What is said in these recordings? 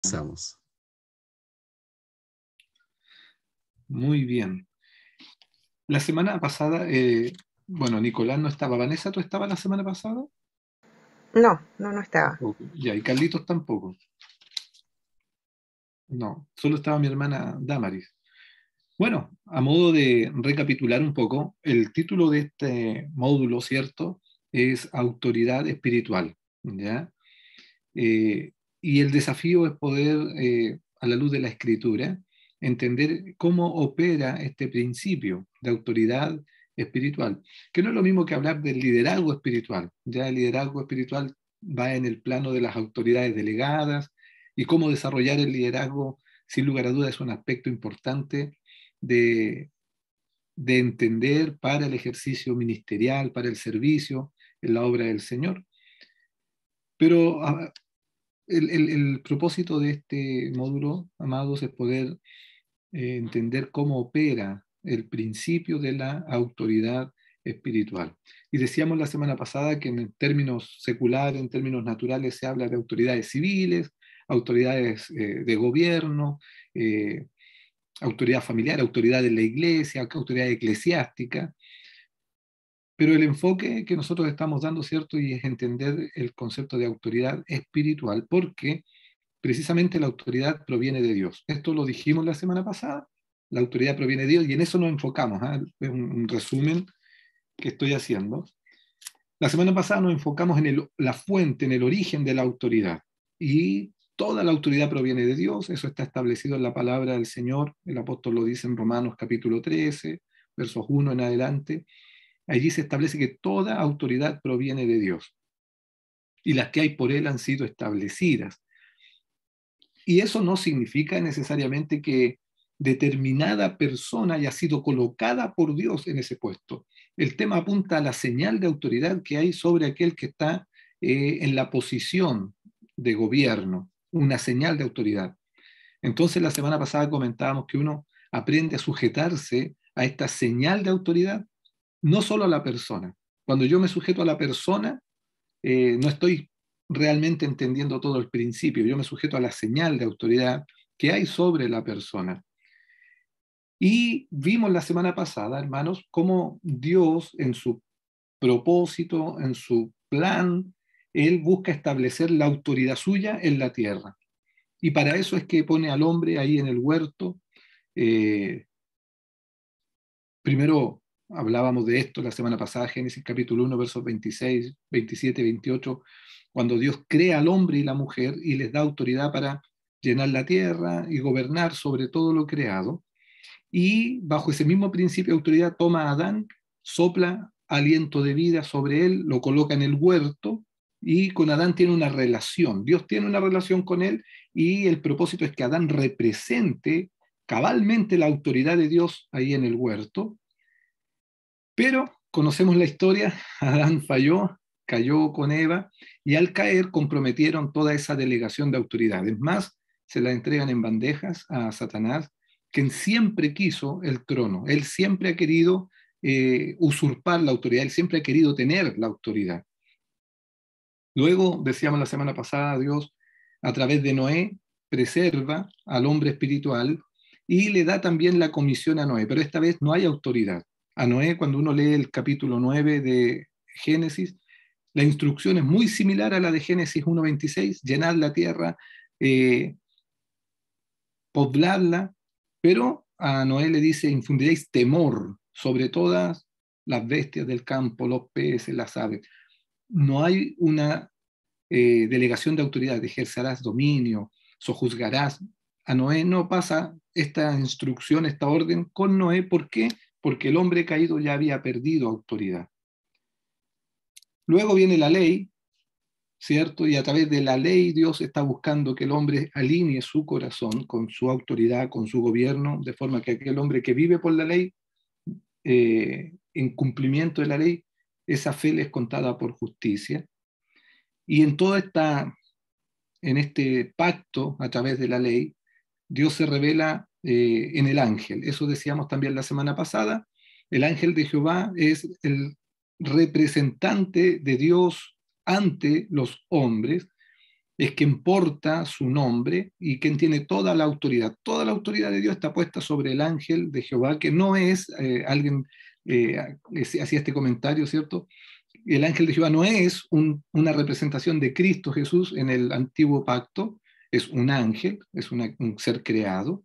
Comenzamos. Muy bien. La semana pasada, Nicolás no estaba. Vanessa, ¿tú estabas la semana pasada? No estaba. Ya, y Carlitos tampoco. No, solo estaba mi hermana Damaris. Bueno, a modo de recapitular un poco, el título de este módulo, ¿cierto? Es Autoridad Espiritual, ¿ya? Y el desafío es poder, a la luz de la Escritura, entender cómo opera este principio de autoridad espiritual, que no es lo mismo que hablar del liderazgo espiritual. Ya el liderazgo espiritual va en el plano de las autoridades delegadas y cómo desarrollar el liderazgo, sin lugar a dudas, es un aspecto importante de, de entender para el ejercicio ministerial, para el servicio en la obra del Señor. Pero el propósito de este módulo, amados, es poder entender cómo opera el principio de la autoridad espiritual. Y decíamos la semana pasada que en términos seculares, en términos naturales, se habla de autoridades civiles, autoridades de gobierno, eh, autoridad familiar, autoridad de la iglesia, autoridad eclesiástica. Pero el enfoque que nosotros estamos dando, ¿cierto? Y es entender el concepto de autoridad espiritual, porque precisamente la autoridad proviene de Dios. Esto lo dijimos la semana pasada, la autoridad proviene de Dios y en eso nos enfocamos. Es un resumen que estoy haciendo. La semana pasada nos enfocamos en la fuente, en el origen de la autoridad. Y toda la autoridad proviene de Dios, eso está establecido en la palabra del Señor. El apóstol lo dice en Romanos capítulo 13, versos 1 en adelante. Allí se establece que toda autoridad proviene de Dios y las que hay por Él han sido establecidas. Y eso no significa necesariamente que determinada persona haya sido colocada por Dios en ese puesto. El tema apunta a la señal de autoridad que hay sobre aquel que está en la posición de gobierno, una señal de autoridad. Entonces, la semana pasada comentábamos que uno aprende a sujetarse a esta señal de autoridad, no solo a la persona. Cuando yo me sujeto a la persona, no estoy realmente entendiendo todo el principio. Yo me sujeto a la señal de autoridad que hay sobre la persona. Y vimos la semana pasada, hermanos, cómo Dios en su propósito, en su plan, Él busca establecer la autoridad suya en la tierra. Y para eso es que pone al hombre ahí en el huerto. Primero hablábamos de esto la semana pasada, Génesis capítulo 1, versos 26, 27, 28, cuando Dios crea al hombre y la mujer y les da autoridad para llenar la tierra y gobernar sobre todo lo creado. Y bajo ese mismo principio de autoridad toma a Adán, sopla aliento de vida sobre él, lo coloca en el huerto y con Adán tiene una relación. Dios tiene una relación con él y el propósito es que Adán represente cabalmente la autoridad de Dios ahí en el huerto. Pero conocemos la historia, Adán falló, cayó con Eva y al caer comprometieron toda esa delegación de autoridad. Es más, se la entregan en bandejas a Satanás, quien siempre quiso el trono. Él siempre ha querido usurpar la autoridad, él siempre ha querido tener la autoridad. Luego, decíamos la semana pasada, Dios a través de Noé preserva al hombre espiritual y le da también la comisión a Noé, pero esta vez no hay autoridad. A Noé, cuando uno lee el capítulo 9 de Génesis, la instrucción es muy similar a la de Génesis 1:26, llenad la tierra, eh, pobladla, pero a Noé le dice, infundiréis temor sobre todas las bestias del campo, los peces, las aves. No hay una delegación de autoridad, ejercerás dominio, sojuzgarás. A Noé no pasa esta instrucción, esta orden con Noé. ¿Por qué? Porque el hombre caído ya había perdido autoridad. Luego viene la ley, ¿cierto? Y a través de la ley Dios está buscando que el hombre alinee su corazón con su autoridad, con su gobierno, de forma que aquel hombre que vive por la ley, en cumplimiento de la ley, esa fe le es contada por justicia. Y en este pacto a través de la ley, Dios se revela en el ángel. Eso decíamos también la semana pasada. El ángel de Jehová es el representante de Dios ante los hombres. es quien porta su nombre y quien tiene toda la autoridad. Toda la autoridad de Dios está puesta sobre el ángel de Jehová, que no es alguien, hacía este comentario, ¿cierto? El ángel de Jehová no es una representación de Cristo Jesús en el antiguo pacto, es un ángel, es un ser creado,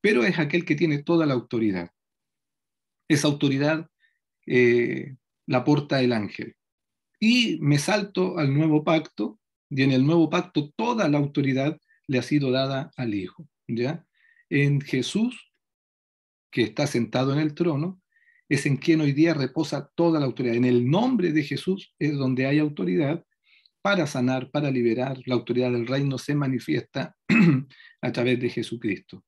pero es aquel que tiene toda la autoridad. Esa autoridad la porta el ángel. Y me salto al nuevo pacto, y en el nuevo pacto toda la autoridad le ha sido dada al Hijo, ¿ya? En Jesús, que está sentado en el trono, es en quien hoy día reposa toda la autoridad. En el nombre de Jesús es donde hay autoridad para sanar, para liberar. La autoridad del reino se manifiesta a través de Jesucristo.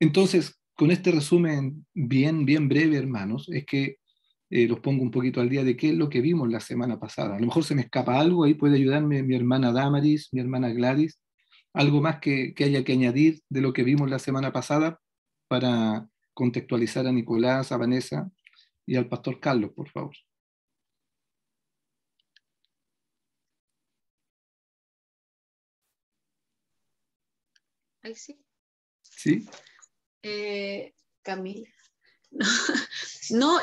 Entonces, con este resumen bien breve, hermanos, es que los pongo un poquito al día de qué es lo que vimos la semana pasada. A lo mejor se me escapa algo, ahí puede ayudarme mi hermana Damaris, mi hermana Gladys, algo más que haya que añadir de lo que vimos la semana pasada para contextualizar a Nicolás, a Vanessa y al pastor Carlos, por favor. Ahí sí. ¿Sí? Camila. No,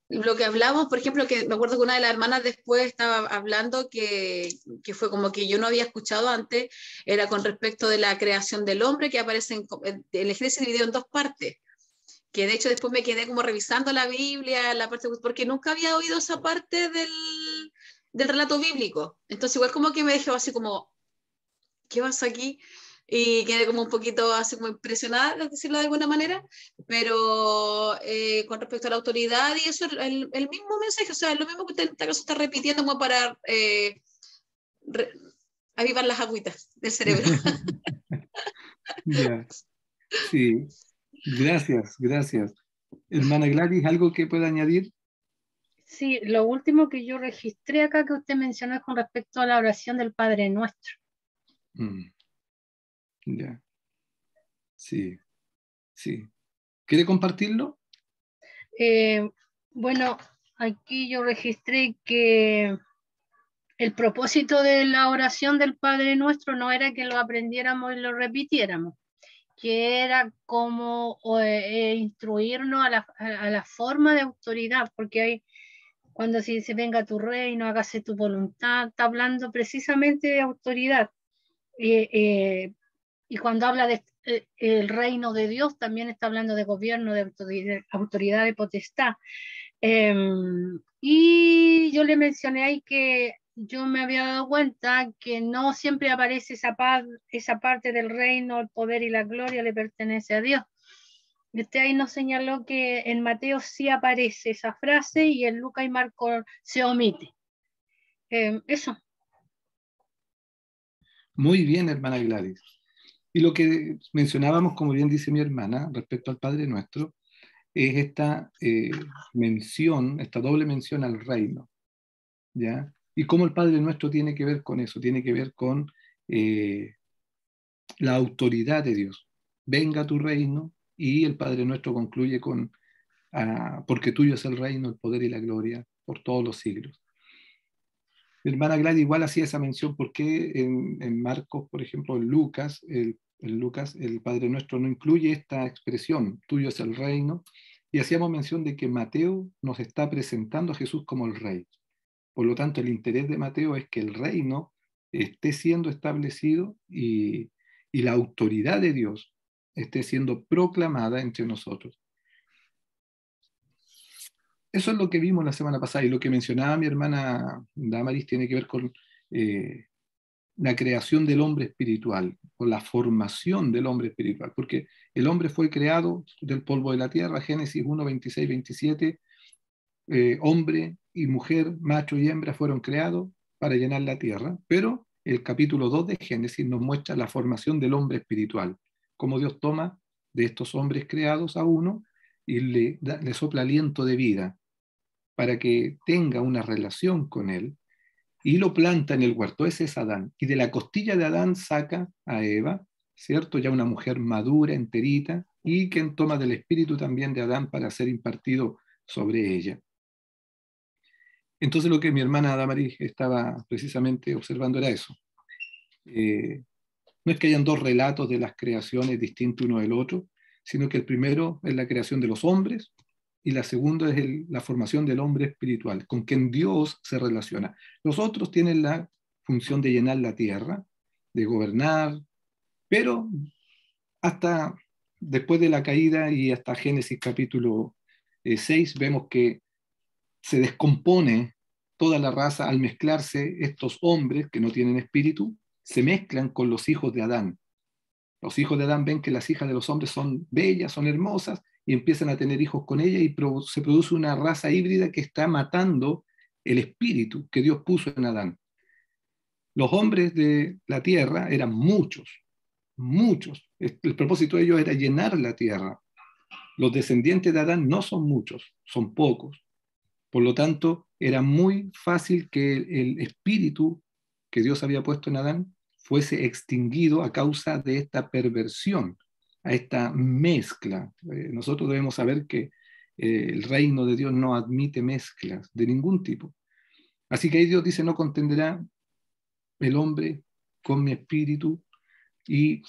lo que hablamos, por ejemplo, que me acuerdo que una de las hermanas después estaba hablando que fue como que yo no había escuchado antes, era con respecto de la creación del hombre, que aparece el Génesis dividido en dos partes, que de hecho después me quedé como revisando la Biblia, la parte, porque nunca había oído esa parte del relato bíblico. Entonces igual como que me dejó así como, ¿qué pasa aquí? Y quedé como un poquito así como impresionada, por decirlo de alguna manera, pero con respecto a la autoridad y eso, el mismo mensaje, o sea, lo mismo que usted en este caso está repitiendo como para avivar las agüitas del cerebro. Ya, sí. Gracias. Hermana Gladys, ¿algo que pueda añadir? Sí, lo último que yo registré acá que usted mencionó es con respecto a la oración del Padre Nuestro. Ya, sí. ¿Quiere compartirlo? Bueno, aquí yo registré que el propósito de la oración del Padre Nuestro no era que lo aprendiéramos y lo repitiéramos, que era como instruirnos a la forma de autoridad, porque hay, cuando se dice venga tu reino, hágase tu voluntad, está hablando precisamente de autoridad. Y cuando habla de el reino de Dios, también está hablando de gobierno, de autoridad, de potestad. Y yo le mencioné ahí que yo me había dado cuenta que no siempre aparece esa parte del reino, el poder y la gloria le pertenece a Dios. Y usted ahí nos señaló que en Mateo sí aparece esa frase y en Lucas y Marcos se omite. Eso. Muy bien, hermana Gladys. Y lo que mencionábamos, como bien dice mi hermana, respecto al Padre Nuestro, es esta mención, esta doble mención al reino, ¿ya? Y cómo el Padre Nuestro tiene que ver con eso, tiene que ver con la autoridad de Dios. Venga tu reino, y el Padre Nuestro concluye con, porque tuyo es el reino, el poder y la gloria por todos los siglos. Mi hermana Gladys igual hacía esa mención porque en Marcos, por ejemplo, en Lucas, el Padre Nuestro no incluye esta expresión, tuyo es el reino, y hacíamos mención de que Mateo nos está presentando a Jesús como el rey. Por lo tanto, el interés de Mateo es que el reino esté siendo establecido y la autoridad de Dios esté siendo proclamada entre nosotros. Eso es lo que vimos la semana pasada, y lo que mencionaba mi hermana Damaris tiene que ver con la creación del hombre espiritual, con la formación del hombre espiritual, porque el hombre fue creado del polvo de la tierra, Génesis 1, 26, 27, hombre y mujer, macho y hembra fueron creados para llenar la tierra, pero el capítulo 2 de Génesis nos muestra la formación del hombre espiritual, cómo Dios toma de estos hombres creados a uno y le sopla aliento de vida para que tenga una relación con él, y lo planta en el huerto. Ese es Adán. Y de la costilla de Adán saca a Eva, ¿cierto? Ya una mujer madura, enterita, y quien toma del espíritu también de Adán para ser impartido sobre ella. Entonces lo que mi hermana Damaris estaba precisamente observando era eso. No es que hayan dos relatos de las creaciones distintos uno del otro, sino que el primero es la creación de los hombres y la segunda es la formación del hombre espiritual, con quien Dios se relaciona. Los otros tienen la función de llenar la tierra, de gobernar, pero hasta después de la caída y hasta Génesis capítulo 6 vemos que se descompone toda la raza al mezclarse estos hombres que no tienen espíritu, se mezclan con los hijos de Adán. Los hijos de Adán ven que las hijas de los hombres son bellas, son hermosas, y empiezan a tener hijos con ellas y se produce una raza híbrida que está matando el espíritu que Dios puso en Adán. Los hombres de la tierra eran muchos, muchos. El propósito de ellos era llenar la tierra. Los descendientes de Adán no son muchos, son pocos. Por lo tanto, era muy fácil que el espíritu que Dios había puesto en Adán fuese extinguido a causa de esta perversión, a esta mezcla. Nosotros debemos saber que el reino de Dios no admite mezclas de ningún tipo. Así que ahí Dios dice, no contenderá el hombre con mi espíritu, y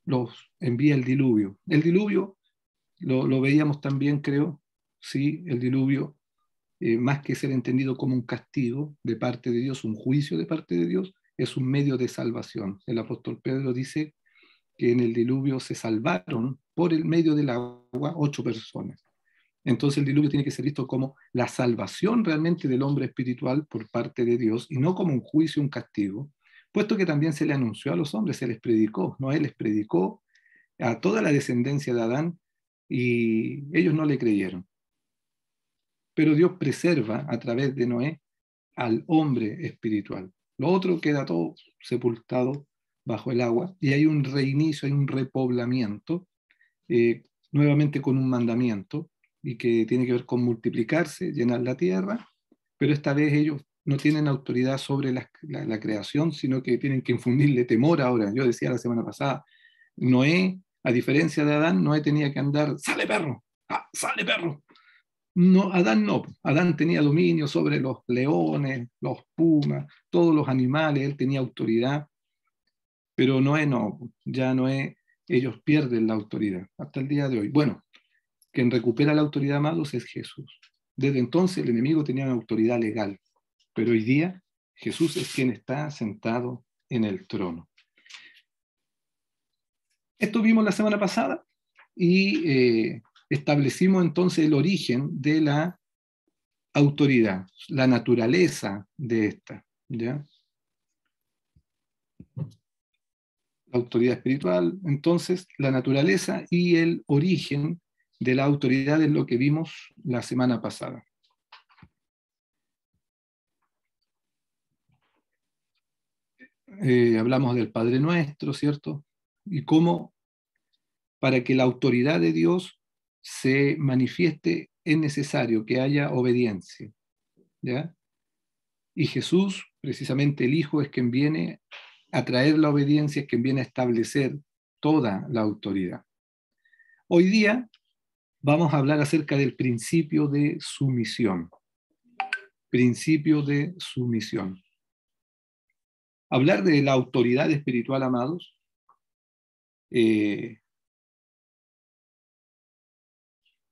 los envía el diluvio. El diluvio lo veíamos también, creo, sí, el diluvio, más que ser entendido como un castigo de parte de Dios, un juicio de parte de Dios, es un medio de salvación. El apóstol Pedro dice que en el diluvio se salvaron por el medio del agua 8 personas. Entonces el diluvio tiene que ser visto como la salvación realmente del hombre espiritual por parte de Dios y no como un juicio, un castigo, puesto que también se le anunció a los hombres, se les predicó. Noé les predicó a toda la descendencia de Adán y ellos no le creyeron. Pero Dios preserva a través de Noé al hombre espiritual. Lo otro queda todo sepultado bajo el agua y hay un reinicio, hay un repoblamiento, nuevamente con un mandamiento, y que tiene que ver con multiplicarse, llenar la tierra, pero esta vez ellos no tienen autoridad sobre la creación, sino que tienen que infundirle temor ahora. Yo decía la semana pasada, Noé, a diferencia de Adán, Noé tenía que andar, ¡sale perro! ¡Ah, sale perro! No, Adán no. Adán tenía dominio sobre los leones, los pumas, todos los animales, él tenía autoridad, pero Noé no, ya Noé, ellos pierden la autoridad hasta el día de hoy. Bueno, quien recupera la autoridad, amados, es Jesús. Desde entonces el enemigo tenía una autoridad legal, pero hoy día Jesús es quien está sentado en el trono. Esto vimos la semana pasada y establecimos entonces el origen de la autoridad, la naturaleza de esta, ¿ya? La autoridad espiritual, entonces, la naturaleza y el origen de la autoridad es lo que vimos la semana pasada. Hablamos del Padre Nuestro, ¿cierto? Y cómo para que la autoridad de Dios se manifieste es necesario que haya obediencia, ¿ya? Y Jesús, precisamente el Hijo, es quien viene a traer la obediencia, es quien viene a establecer toda la autoridad. Hoy día vamos a hablar acerca del principio de sumisión. Principio de sumisión. Hablar de la autoridad espiritual, amados, debe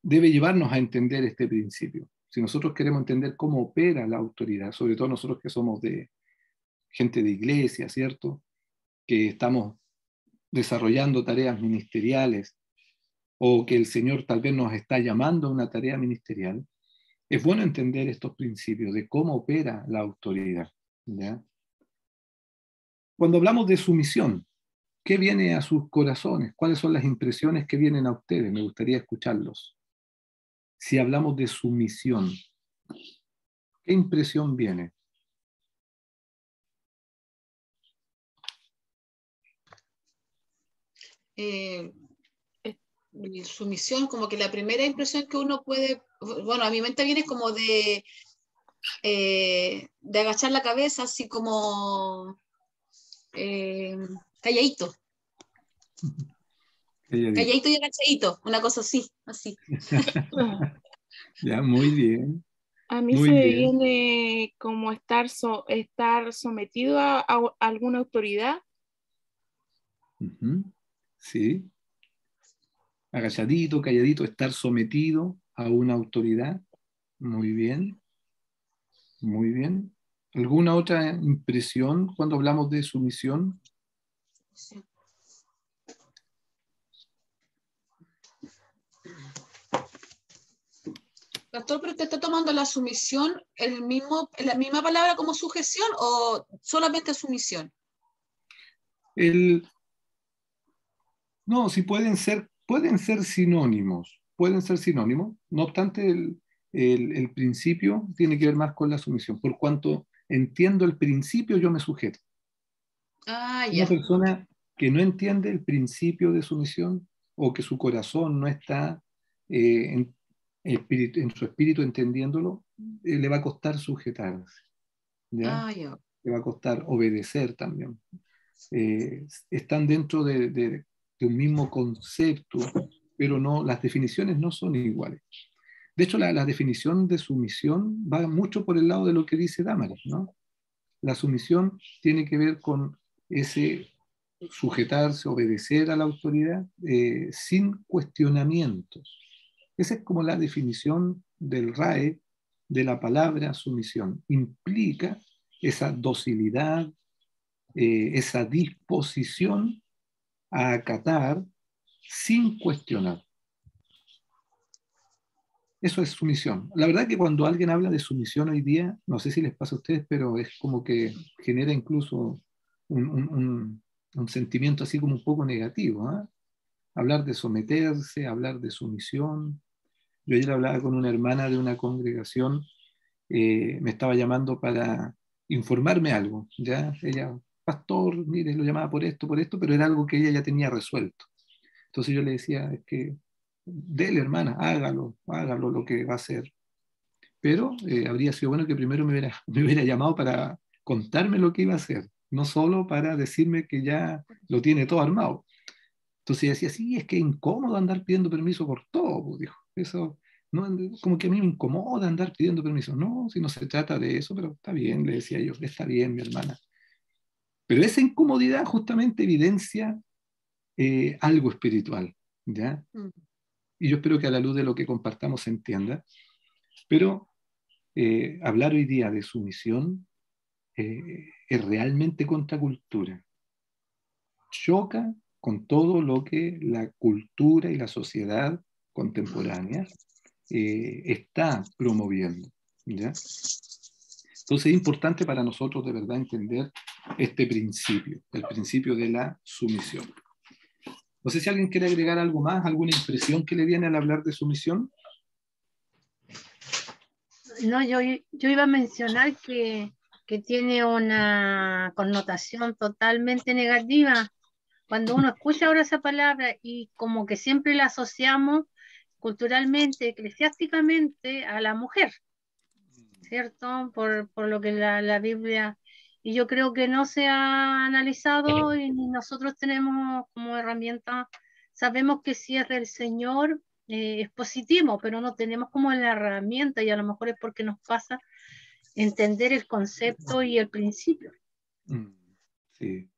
llevarnos a entender este principio. Si nosotros queremos entender cómo opera la autoridad, sobre todo nosotros que somos de gente de iglesia, ¿cierto? Que estamos desarrollando tareas ministeriales o que el Señor tal vez nos está llamando a una tarea ministerial, es bueno entender estos principios de cómo opera la autoridad, ¿ya? Cuando hablamos de sumisión, ¿qué viene a sus corazones? ¿Cuáles son las impresiones que vienen a ustedes? Me gustaría escucharlos. Si hablamos de sumisión, ¿qué impresión viene? Sumisión, como que la primera impresión que uno puede, bueno, a mi mente viene como de agachar la cabeza, así como calladito. Calladito y agachadito, una cosa así, así. Ya, muy bien. A mí se Muy me bien. viene como estar sometido a alguna autoridad. Ujú. Sí. Agachadito, calladito, estar sometido a una autoridad. Muy bien, muy bien. ¿Alguna otra impresión cuando hablamos de sumisión? Sí. Pastor, ¿pero te está tomando la sumisión la misma palabra como sujeción o solamente sumisión? No, sí pueden ser sinónimos, pueden ser sinónimos. No obstante, el principio tiene que ver más con la sumisión. Por cuanto entiendo el principio, yo me sujeto. Ah, Una ya. persona que no entiende el principio de sumisión o que su corazón no está en, en su espíritu entendiéndolo, le va a costar sujetarse, ¿ya? Ah, ya. Le va a costar obedecer también. Están dentro de un mismo concepto, pero no, las definiciones no son iguales. De hecho, la definición de sumisión va mucho por el lado de lo que dice Damaris, ¿no? La sumisión tiene que ver con ese sujetarse, obedecer a la autoridad sin cuestionamientos. Esa es como la definición del RAE de la palabra sumisión. Implica esa docilidad, esa disposición a acatar sin cuestionar. Eso es sumisión. La verdad que cuando alguien habla de sumisión hoy día, no sé si les pasa a ustedes, pero es como que genera incluso un sentimiento así como un poco negativo, ¿eh? Hablar de someterse, hablar de sumisión. Yo ayer hablaba con una hermana de una congregación, me estaba llamando para informarme algo, ¿ya? Ella, pastor, mire, lo llamaba por esto, pero era algo que ella ya tenía resuelto. Entonces yo le decía, es que, dele hermana, hágalo lo que va a hacer. Pero habría sido bueno que primero me hubiera llamado para contarme lo que iba a hacer, no solo para decirme que ya lo tiene todo armado. Entonces decía, sí, es que es incómodo andar pidiendo permiso por todo, pues, dijo. Eso, no, como que a mí me incomoda andar pidiendo permiso. No, si no se trata de eso, pero está bien, le decía yo, está bien, mi hermana. Pero esa incomodidad justamente evidencia algo espiritual, ¿ya? Mm. Y yo espero que a la luz de lo que compartamos se entienda. Pero hablar hoy día de sumisión es realmente contracultura. Choca con todo lo que la cultura y la sociedad contemporánea está promoviendo, ¿ya? Entonces es importante para nosotros de verdad entender este principio, el principio de la sumisión. No sé si alguien quiere agregar algo más, alguna impresión que le viene al hablar de sumisión. No, yo iba a mencionar que tiene una connotación totalmente negativa. Cuando uno escucha ahora esa palabra y como que siempre la asociamos culturalmente, eclesiásticamente a la mujer, ¿cierto? Por lo que la Biblia, y yo creo que no se ha analizado y nosotros tenemos como herramienta, sabemos que si es del Señor es positivo, pero no tenemos como la herramienta y a lo mejor es porque nos pasa entender el concepto y el principio. Sí.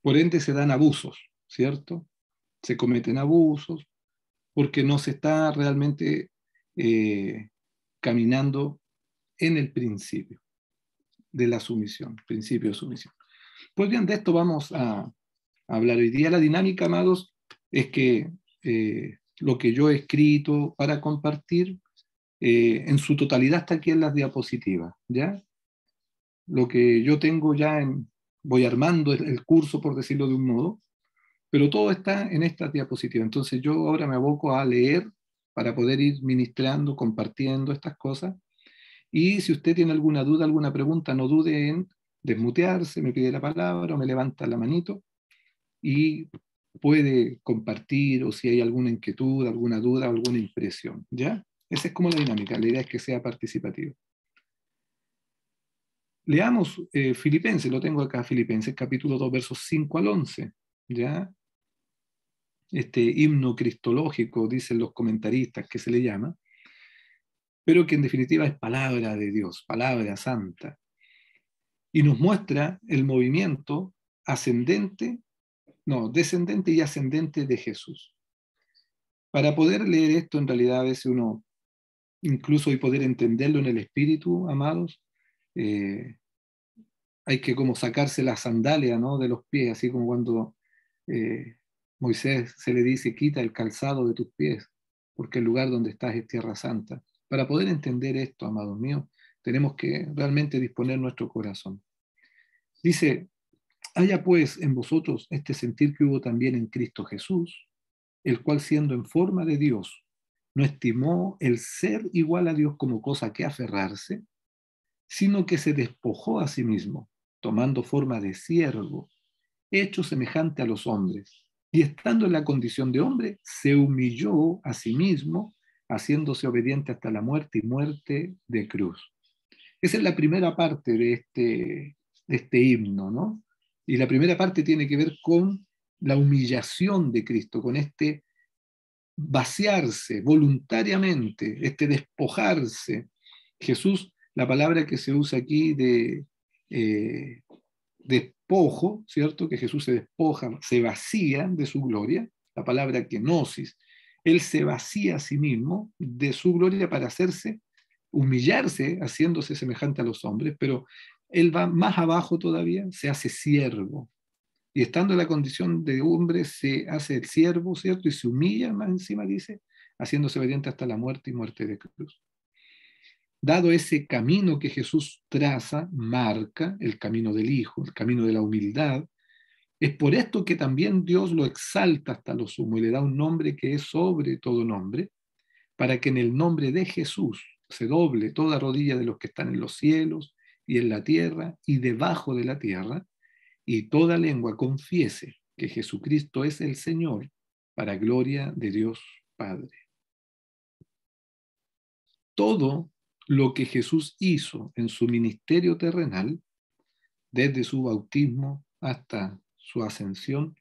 Por ende se dan abusos, ¿cierto? Se cometen abusos porque no se está realmente eh, caminando en el principio de la sumisión, principio de sumisión. Pues bien, de esto vamos a hablar hoy día. La dinámica, amados, es que lo que yo he escrito para compartir en su totalidad está aquí en las diapositivas, ¿ya? Lo que yo tengo ya voy armando el curso, por decirlo de un modo, pero todo está en estas diapositivas. Entonces yo ahora me aboco a leer para poder ir ministrando, compartiendo estas cosas. Y si usted tiene alguna duda, alguna pregunta, no dude en desmutearse, me pide la palabra o me levanta la manito y puede compartir o si hay alguna inquietud, alguna duda o alguna impresión. ¿Ya? Esa es como la dinámica. La idea es que sea participativo. Leamos Filipenses, lo tengo acá, Filipenses capítulo 2, versos 5 al 11. ¿Ya? Este himno cristológico, dicen los comentaristas que se le llama, pero que en definitiva es palabra de Dios, palabra santa. Y nos muestra el movimiento descendente y ascendente de Jesús. Para poder leer esto, en realidad a veces uno, incluso y poder entenderlo en el espíritu, amados, hay que como sacarse la sandalia, ¿no?, de los pies, así como cuando Moisés se le dice, quita el calzado de tus pies, porque el lugar donde estás es tierra santa. Para poder entender esto, amados míos, tenemos que realmente disponer nuestro corazón. Dice, haya pues en vosotros este sentir que hubo también en Cristo Jesús, el cual siendo en forma de Dios, no estimó el ser igual a Dios como cosa que aferrarse, sino que se despojó a sí mismo, tomando forma de siervo, hecho semejante a los hombres, y estando en la condición de hombre, se humilló a sí mismo, haciéndose obediente hasta la muerte y muerte de cruz. Esa es la primera parte de este himno, ¿no? Y la primera parte tiene que ver con la humillación de Cristo, con este vaciarse voluntariamente, este despojarse. Jesús, la palabra que se usa aquí de despojo, ¿cierto? Que Jesús se despoja, se vacía de su gloria, la palabra kenosis. Él se vacía a sí mismo de su gloria para humillarse, haciéndose semejante a los hombres, pero él va más abajo todavía, se hace siervo. Y estando en la condición de hombre, se hace el siervo, ¿cierto? Y se humilla, más encima dice, haciéndose obediente hasta la muerte y muerte de cruz. Dado ese camino que Jesús traza, marca el camino del Hijo, el camino de la humildad, es por esto que también Dios lo exalta hasta lo sumo y le da un nombre que es sobre todo nombre, para que en el nombre de Jesús se doble toda rodilla de los que están en los cielos y en la tierra y debajo de la tierra, y toda lengua confiese que Jesucristo es el Señor, para gloria de Dios Padre. Todo lo que Jesús hizo en su ministerio terrenal, desde su bautismo hasta su ascensión,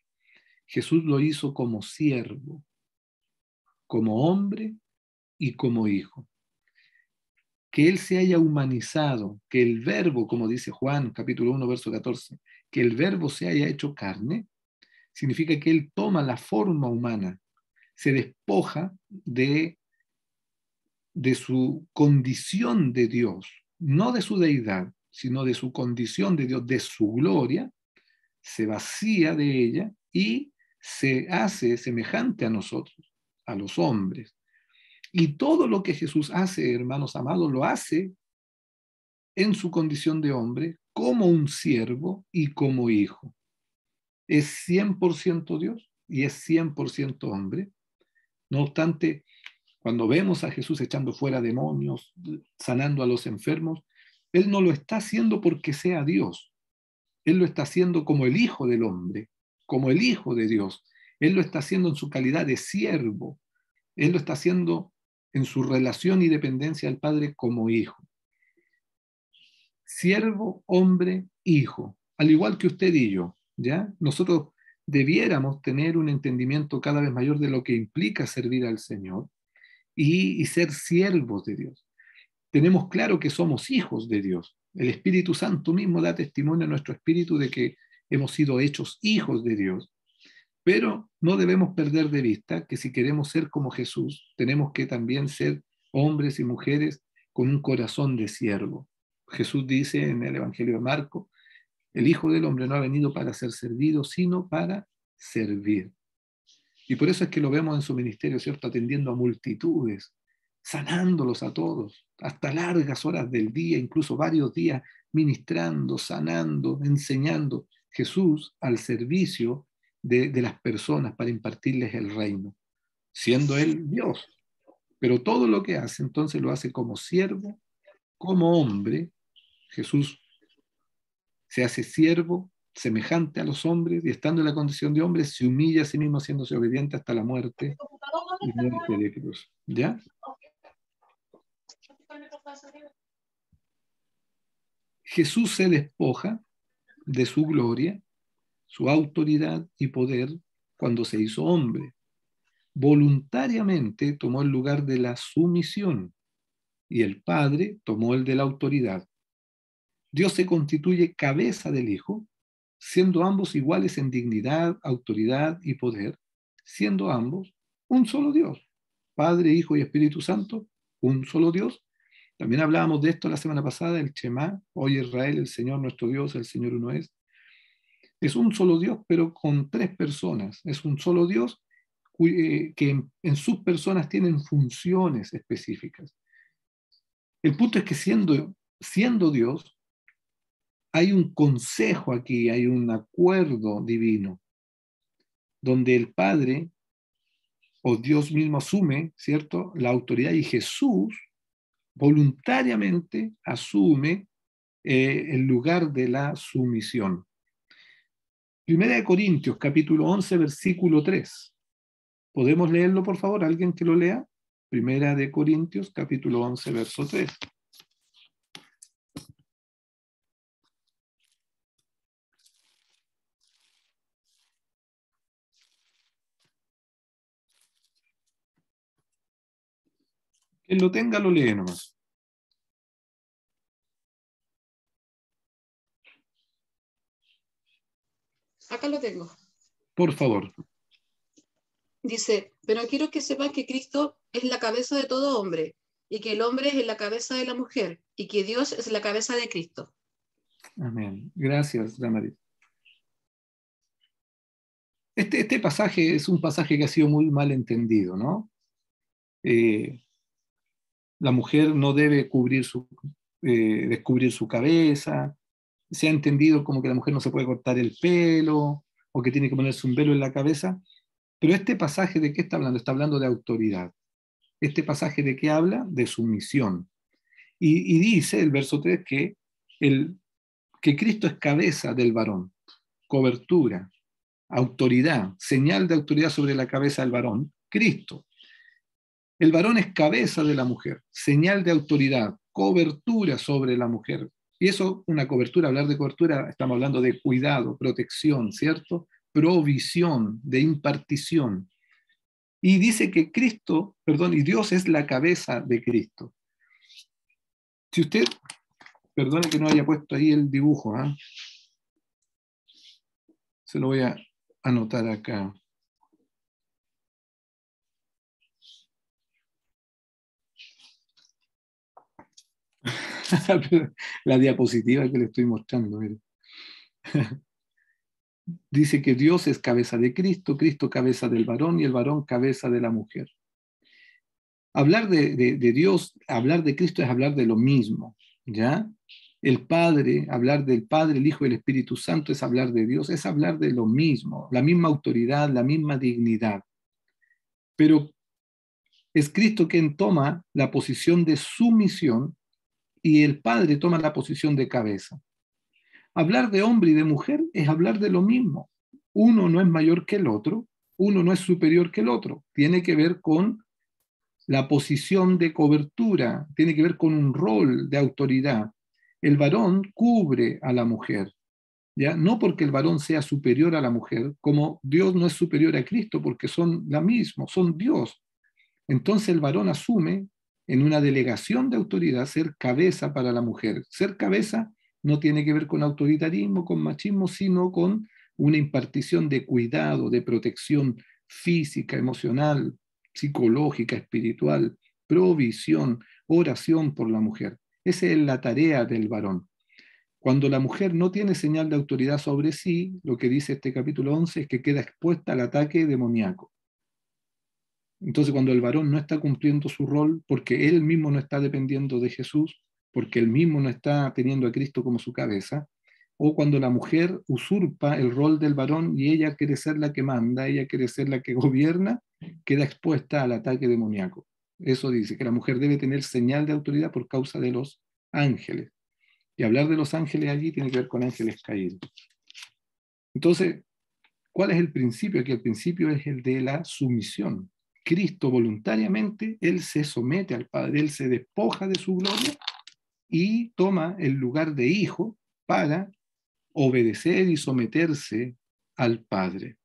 Jesús lo hizo como siervo, como hombre y como hijo. Que Él se haya humanizado, que el verbo, como dice Juan, capítulo 1, verso 14, que el verbo se haya hecho carne, significa que Él toma la forma humana, se despoja de su condición de Dios, no de su deidad, sino de su condición de Dios, de su gloria, se vacía de ella y se hace semejante a nosotros, a los hombres. Y todo lo que Jesús hace, hermanos amados, lo hace en su condición de hombre, como un siervo y como hijo. Es 100% Dios y es 100% hombre. No obstante, cuando vemos a Jesús echando fuera demonios, sanando a los enfermos, Él no lo está haciendo porque sea Dios. Él lo está haciendo como el Hijo del hombre, como el Hijo de Dios. Él lo está haciendo en su calidad de siervo. Él lo está haciendo en su relación y dependencia al Padre como hijo. Siervo, hombre, hijo. Al igual que usted y yo, ¿ya? Nosotros debiéramos tener un entendimiento cada vez mayor de lo que implica servir al Señor y ser siervos de Dios. Tenemos claro que somos hijos de Dios. El Espíritu Santo mismo da testimonio a nuestro espíritu de que hemos sido hechos hijos de Dios. Pero no debemos perder de vista que si queremos ser como Jesús, tenemos que también ser hombres y mujeres con un corazón de siervo. Jesús dice en el Evangelio de Marcos, el Hijo del Hombre no ha venido para ser servido, sino para servir. Y por eso es que lo vemos en su ministerio, ¿cierto? Atendiendo a multitudes, sanándolos a todos, hasta largas horas del día, incluso varios días, ministrando, sanando, enseñando. Jesús al servicio de las personas para impartirles el reino, siendo Él Dios. Pero todo lo que hace, entonces lo hace como siervo, como hombre. Jesús se hace siervo, semejante a los hombres, y estando en la condición de hombre, se humilla a sí mismo, haciéndose obediente hasta la muerte y muerte de cruz. ¿Ya? Jesús se despoja de su gloria, su autoridad y poder cuando se hizo hombre. Voluntariamente tomó el lugar de la sumisión. y el Padre tomó el de la autoridad. Dios se constituye cabeza del Hijo, siendo ambos iguales en dignidad, autoridad y poder, siendo ambos un solo Dios. Padre, Hijo y Espíritu Santo, un solo Dios. También hablábamos de esto la semana pasada, el Shema, oye Israel, el Señor nuestro Dios, el Señor uno es. Es un solo Dios, pero con tres personas. Es un solo Dios que en sus personas tienen funciones específicas. El punto es que siendo Dios, hay un consejo aquí, hay un acuerdo divino, donde el Padre o Dios mismo asume, ¿cierto?, la autoridad, y Jesús voluntariamente asume el lugar de la sumisión. Primera de Corintios, capítulo 11, versículo 3. ¿Podemos leerlo, por favor? ¿Alguien que lo lea? Primera de Corintios, capítulo 11, verso 3. Quien lo tenga, lo lee nomás. Acá lo tengo. Por favor. Dice, pero quiero que sepan que Cristo es la cabeza de todo hombre, y que el hombre es la cabeza de la mujer, y que Dios es la cabeza de Cristo. Amén. Gracias, Damaris. Este pasaje es un pasaje que ha sido muy mal entendido, ¿no? La mujer no debe descubrir su cabeza. Se ha entendido como que la mujer no se puede cortar el pelo, o que tiene que ponerse un velo en la cabeza. Pero este pasaje, ¿de qué está hablando? Está hablando de autoridad. Este pasaje, ¿de qué habla? De sumisión. Y dice el verso 3 que Cristo es cabeza del varón, cobertura, autoridad, señal de autoridad sobre la cabeza del varón, Cristo. El varón es cabeza de la mujer, señal de autoridad, cobertura sobre la mujer. Y eso, una cobertura, hablar de cobertura, estamos hablando de cuidado, protección, ¿cierto? Provisión, de impartición. Y dice que y Dios es la cabeza de Cristo. Si usted, perdone que no haya puesto ahí el dibujo, ¿eh? Se lo voy a anotar acá. La diapositiva que le estoy mostrando, mire. Dice que Dios es cabeza de Cristo, Cristo cabeza del varón y el varón cabeza de la mujer. Hablar de Dios, hablar de Cristo es hablar de lo mismo, ¿ya? El Padre, hablar del Padre, el Hijo y el Espíritu Santo es hablar de Dios, es hablar de lo mismo, la misma autoridad, la misma dignidad. Pero es Cristo quien toma la posición de sumisión y el Padre toma la posición de cabeza. Hablar de hombre y de mujer es hablar de lo mismo. Uno no es mayor que el otro, uno no es superior que el otro. Tiene que ver con la posición de cobertura, tiene que ver con un rol de autoridad. El varón cubre a la mujer, ¿ya? No porque el varón sea superior a la mujer, como Dios no es superior a Cristo, porque son la misma, son Dios. Entonces el varón asume en una delegación de autoridad ser cabeza para la mujer. Ser cabeza no tiene que ver con autoritarismo, con machismo, sino con una impartición de cuidado, de protección física, emocional, psicológica, espiritual, provisión, oración por la mujer. Esa es la tarea del varón. Cuando la mujer no tiene señal de autoridad sobre sí, lo que dice este capítulo 11 es que queda expuesta al ataque demoníaco. Entonces, cuando el varón no está cumpliendo su rol, porque él mismo no está dependiendo de Jesús, porque él mismo no está teniendo a Cristo como su cabeza, o cuando la mujer usurpa el rol del varón y ella quiere ser la que manda, ella quiere ser la que gobierna, queda expuesta al ataque demoníaco. Eso dice que la mujer debe tener señal de autoridad por causa de los ángeles. Y hablar de los ángeles allí tiene que ver con ángeles caídos. Entonces, ¿cuál es el principio? Aquí el principio es el de la sumisión. Cristo voluntariamente, Él se somete al Padre, Él se despoja de su gloria y toma el lugar de hijo para obedecer y someterse al Padre.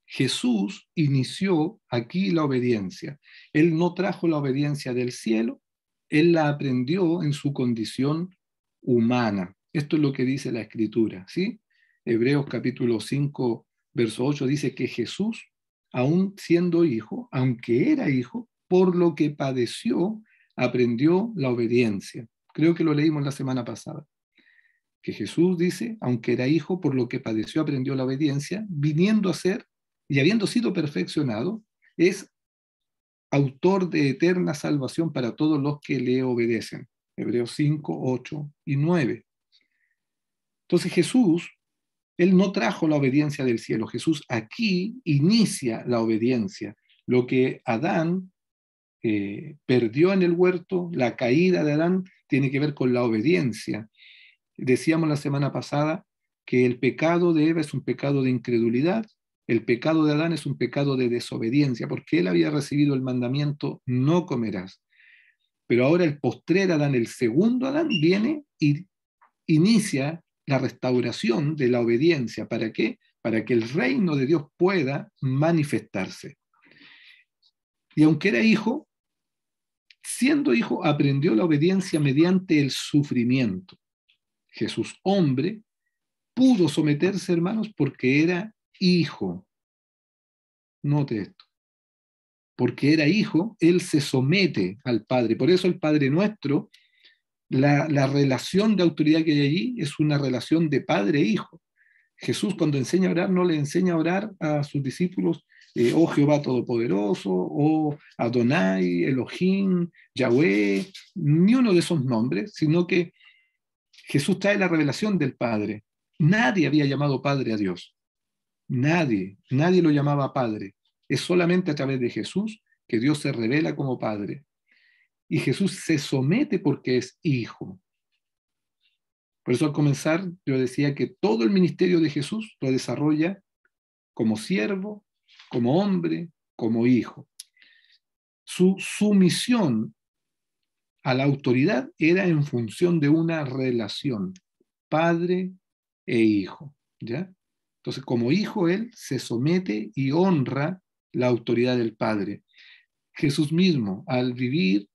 Jesús inició aquí la obediencia. Él no trajo la obediencia del cielo, Él la aprendió en su condición humana. Esto es lo que dice la Escritura, ¿sí? Hebreos capítulo 5, verso 8 dice que Jesús, aún siendo hijo, aunque era hijo, por lo que padeció, aprendió la obediencia. Creo que lo leímos la semana pasada. Que Jesús dice, aunque era hijo, por lo que padeció, aprendió la obediencia, viniendo a ser y habiendo sido perfeccionado, es autor de eterna salvación para todos los que le obedecen. Hebreos 5, 8 y 9. Entonces Jesús, Él no trajo la obediencia del cielo. Jesús aquí inicia la obediencia. Lo que Adán perdió en el huerto, la caída de Adán, tiene que ver con la obediencia. Decíamos la semana pasada que el pecado de Eva es un pecado de incredulidad, el pecado de Adán es un pecado de desobediencia, porque él había recibido el mandamiento, no comerás. Pero ahora el postrer Adán, el segundo Adán, viene y inicia la restauración de la obediencia. ¿Para qué? Para que el reino de Dios pueda manifestarse. Y aunque era hijo, siendo hijo, aprendió la obediencia mediante el sufrimiento. Jesús, hombre, pudo someterse, hermanos, porque era hijo. Note esto. Porque era hijo, él se somete al Padre. Por eso el Padre Nuestro, la relación de autoridad que hay allí es una relación de padre e hijo. Jesús, cuando enseña a orar, no le enseña a orar a sus discípulos, oh Jehová Todopoderoso, oh Adonai, Elohim, Yahweh, ni uno de esos nombres, sino que Jesús trae la revelación del Padre. Nadie había llamado Padre a Dios. Nadie lo llamaba Padre. Es solamente a través de Jesús que Dios se revela como Padre. Y Jesús se somete porque es hijo. Por eso al comenzar yo decía que todo el ministerio de Jesús lo desarrolla como siervo, como hombre, como hijo. Su sumisión a la autoridad era en función de una relación, padre e hijo, ¿ya? Entonces, como hijo, él se somete y honra la autoridad del Padre. Jesús mismo, al vivir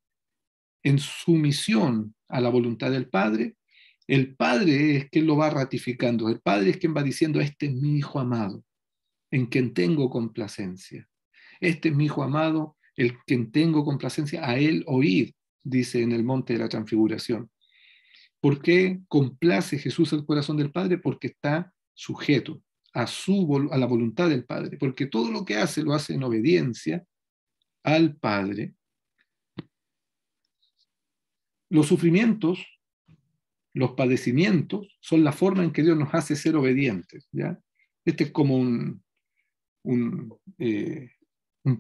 en sumisión a la voluntad del Padre, el Padre es quien lo va ratificando. El Padre es quien va diciendo, este es mi Hijo amado, en quien tengo complacencia. Este es mi Hijo amado, el quien tengo complacencia, a él oíd, dice en el monte de la transfiguración. ¿Por qué complace Jesús el corazón del Padre? Porque está sujeto a la voluntad del Padre, porque todo lo que hace lo hace en obediencia al Padre. Los sufrimientos, los padecimientos, son la forma en que Dios nos hace ser obedientes, ¿ya? Este es como un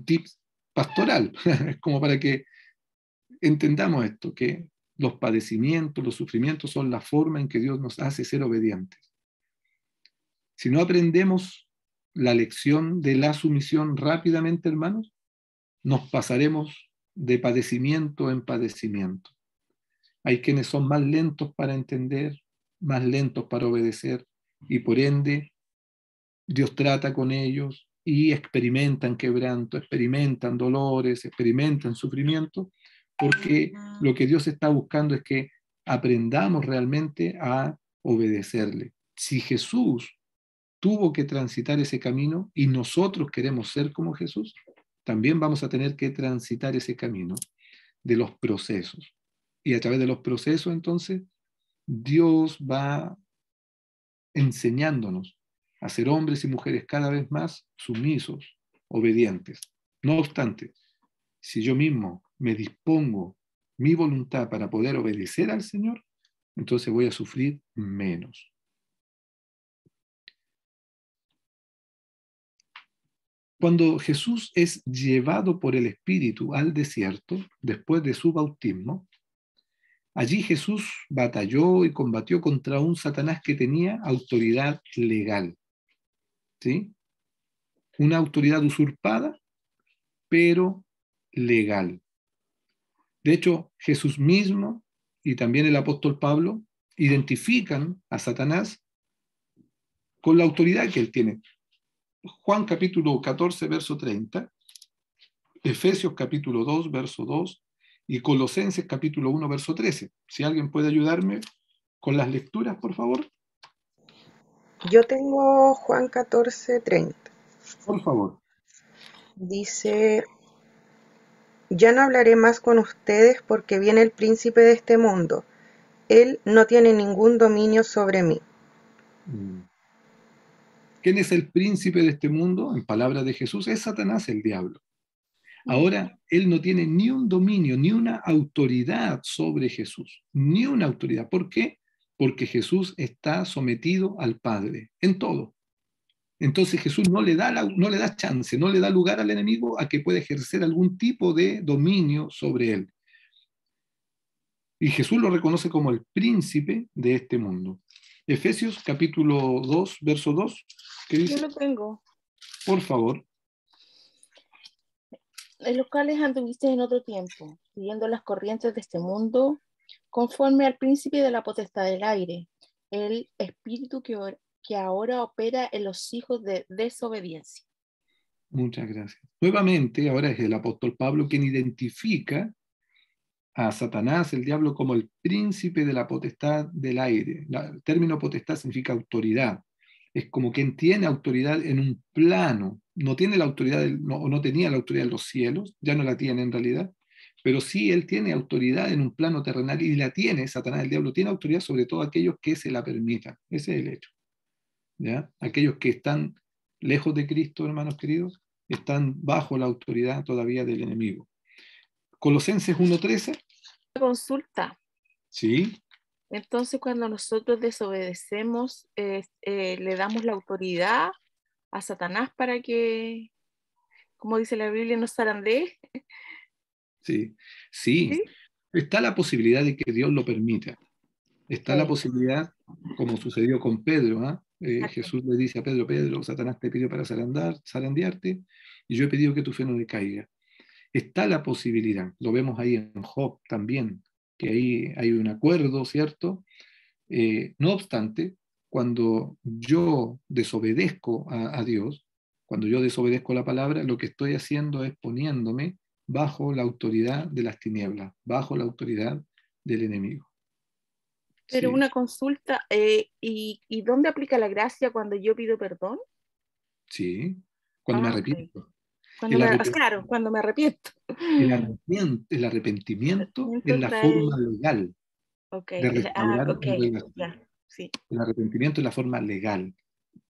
tip pastoral, es como para que entendamos esto, que los padecimientos, los sufrimientos son la forma en que Dios nos hace ser obedientes. Si no aprendemos la lección de la sumisión rápidamente, hermanos, nos pasaremos de padecimiento en padecimiento. Hay quienes son más lentos para entender, más lentos para obedecer, y por ende Dios trata con ellos y experimentan quebranto, experimentan dolores, experimentan sufrimiento, porque lo que Dios está buscando es que aprendamos realmente a obedecerle. Si Jesús tuvo que transitar ese camino y nosotros queremos ser como Jesús, también vamos a tener que transitar ese camino de los procesos. Y a través de los procesos, entonces, Dios va enseñándonos a ser hombres y mujeres cada vez más sumisos, obedientes. No obstante, si yo mismo me dispongo mi voluntad para poder obedecer al Señor, entonces voy a sufrir menos. Cuando Jesús es llevado por el Espíritu al desierto, después de su bautismo, allí Jesús batalló y combatió contra un Satanás que tenía autoridad legal. ¿Sí? Una autoridad usurpada, pero legal. De hecho, Jesús mismo y también el apóstol Pablo identifican a Satanás con la autoridad que él tiene. Juan capítulo 14, verso 30, Efesios capítulo 2, verso 2, y Colosenses capítulo 1, verso 13. Si alguien puede ayudarme con las lecturas, por favor. Yo tengo Juan 14:30. Por favor. Dice, ya no hablaré más con ustedes porque viene el príncipe de este mundo. Él no tiene ningún dominio sobre mí. ¿Quién es el príncipe de este mundo? En palabras de Jesús, es Satanás, el diablo. Ahora, él no tiene ni un dominio, ni una autoridad sobre Jesús, ni una autoridad. ¿Por qué? Porque Jesús está sometido al Padre en todo. Entonces Jesús no le da chance, no le da lugar al enemigo a que pueda ejercer algún tipo de dominio sobre él. Y Jesús lo reconoce como el príncipe de este mundo. Efesios capítulo 2, verso 2, ¿qué dice? Yo lo tengo. Por favor. En los cuales anduviste en otro tiempo, siguiendo las corrientes de este mundo, conforme al príncipe de la potestad del aire, el espíritu que ahora opera en los hijos de desobediencia. Muchas gracias. Nuevamente, ahora es el apóstol Pablo quien identifica a Satanás, el diablo, como el príncipe de la potestad del aire. El término potestad significa autoridad. Es como quien tiene autoridad en un plano. No tiene la autoridad, no tenía la autoridad en los cielos, ya no la tiene en realidad, pero sí él tiene autoridad en un plano terrenal y la tiene, Satanás, el diablo, tiene autoridad sobre todo aquellos que se la permitan. Ese es el hecho. ¿Ya? Aquellos que están lejos de Cristo, hermanos queridos, están bajo la autoridad todavía del enemigo. Colosenses 1:13. Consulta. Sí. Entonces, cuando nosotros desobedecemos, le damos la autoridad a Satanás para que, como dice la Biblia, nos zarandee. Sí. Sí. Está la posibilidad de que Dios lo permita. Está la posibilidad, como sucedió con Pedro, ¿eh? Jesús le dice a Pedro, Pedro, Satanás te pidió para zarandearte, y yo he pedido que tu fe no decaiga. Está la posibilidad, lo vemos ahí en Job también, que ahí hay un acuerdo, ¿cierto? No obstante, cuando yo desobedezco a Dios, cuando yo desobedezco la palabra, lo que estoy haciendo es poniéndome bajo la autoridad de las tinieblas, bajo la autoridad del enemigo. Pero Sí. una consulta, ¿y dónde aplica la gracia cuando yo pido perdón? Sí, cuando me arrepiento. Claro, cuando me arrepiento. El arrepentimiento es la forma legal de restaurar una relación. Ya, sí. El arrepentimiento es la forma legal.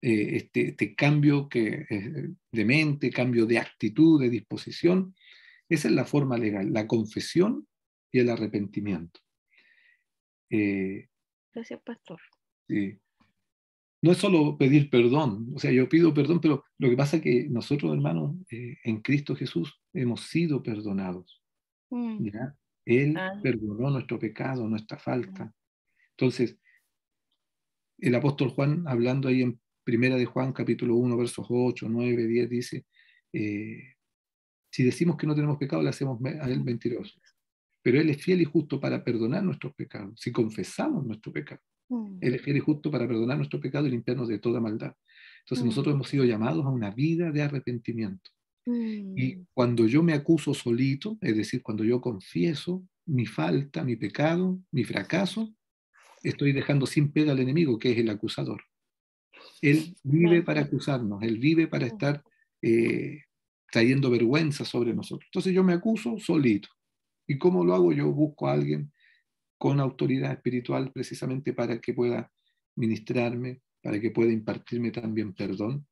Este cambio de mente, cambio de actitud, de disposición, esa es la forma legal, la confesión y el arrepentimiento. Gracias, pastor. Sí. No es solo pedir perdón, o sea, yo pido perdón, pero lo que pasa es que nosotros, hermanos, en Cristo Jesús hemos sido perdonados. ¿Ya? Él perdonó nuestro pecado, nuestra falta. Entonces, el apóstol Juan, hablando ahí en Primera de Juan, capítulo 1, versos 8, 9, 10, dice, si decimos que no tenemos pecado, le hacemos a él mentiroso. Pero él es fiel y justo para perdonar nuestros pecados, si confesamos nuestro pecado. Él es fiel y justo para perdonar nuestro pecado y limpiarnos de toda maldad. Entonces nosotros hemos sido llamados a una vida de arrepentimiento. Y cuando yo me acuso solito, es decir, cuando yo confieso mi falta, mi pecado, mi fracaso, estoy dejando sin pega al enemigo, que es el acusador. Él vive para acusarnos, él vive para estar trayendo vergüenza sobre nosotros. Entonces yo me acuso solito. ¿Y cómo lo hago? Yo busco a alguien con autoridad espiritual precisamente para que pueda ministrarme, para que pueda impartirme también perdón.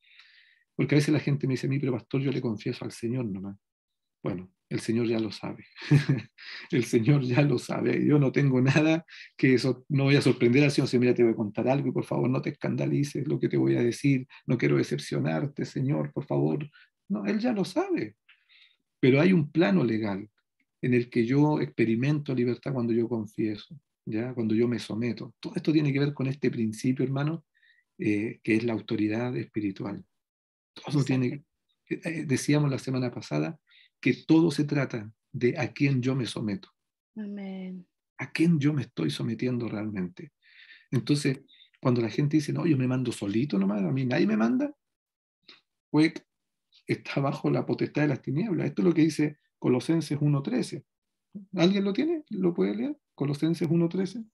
Porque a veces la gente me dice a mí, pero pastor, yo le confieso al Señor nomás. Bueno, el Señor ya lo sabe. El Señor ya lo sabe. Yo no tengo nada que eso, no voy a sorprender al Señor. Si mira, te voy a contar algo y por favor no te escandalices lo que te voy a decir. No quiero decepcionarte, Señor, por favor. No, Él ya lo sabe. Pero hay un plano legal en el que yo experimento libertad cuando yo confieso, ¿ya? Cuando yo me someto. Todo esto tiene que ver con este principio, hermano, que es la autoridad espiritual. Todo tiene, decíamos la semana pasada, que todo se trata de a quién yo me someto. Amén. A quién yo me estoy sometiendo realmente. Entonces, cuando la gente dice, no, yo me mando solito nomás, a mí nadie me manda, pues está bajo la potestad de las tinieblas. Esto es lo que dice Colosenses 1:13. ¿Alguien lo tiene? ¿Lo puede leer? Colosenses 1:13.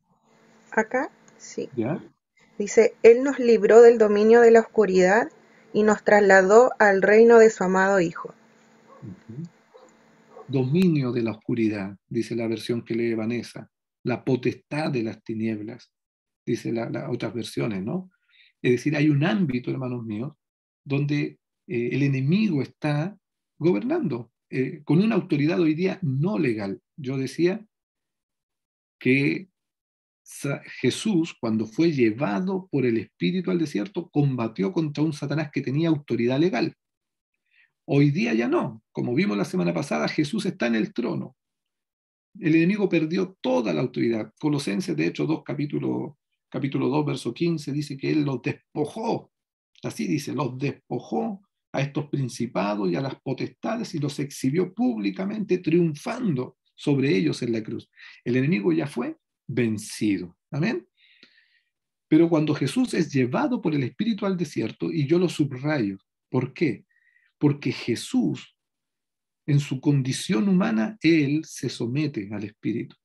Acá, sí. ¿Ya? Dice, Él nos libró del dominio de la oscuridad y nos trasladó al reino de su amado Hijo. Ujú. Dominio de la oscuridad, dice la versión que lee Vanessa. La potestad de las tinieblas, dice las otras versiones, ¿no? Es decir, hay un ámbito, hermanos míos, donde el enemigo está gobernando con una autoridad hoy día no legal. Yo decía que Jesús, cuando fue llevado por el Espíritu al desierto, combatió contra un Satanás que tenía autoridad legal. Hoy día ya no. Como vimos la semana pasada, Jesús está en el trono. El enemigo perdió toda la autoridad. Colosenses, de hecho, capítulo 2, verso 15, dice que él los despojó. Así dice, los despojó a estos principados y a las potestades y los exhibió públicamente, triunfando sobre ellos en la cruz. El enemigo ya fue vencido. Amén. Pero cuando Jesús es llevado por el Espíritu al desierto, y yo lo subrayo, ¿por qué? Porque Jesús, en su condición humana, él se somete al Espíritu.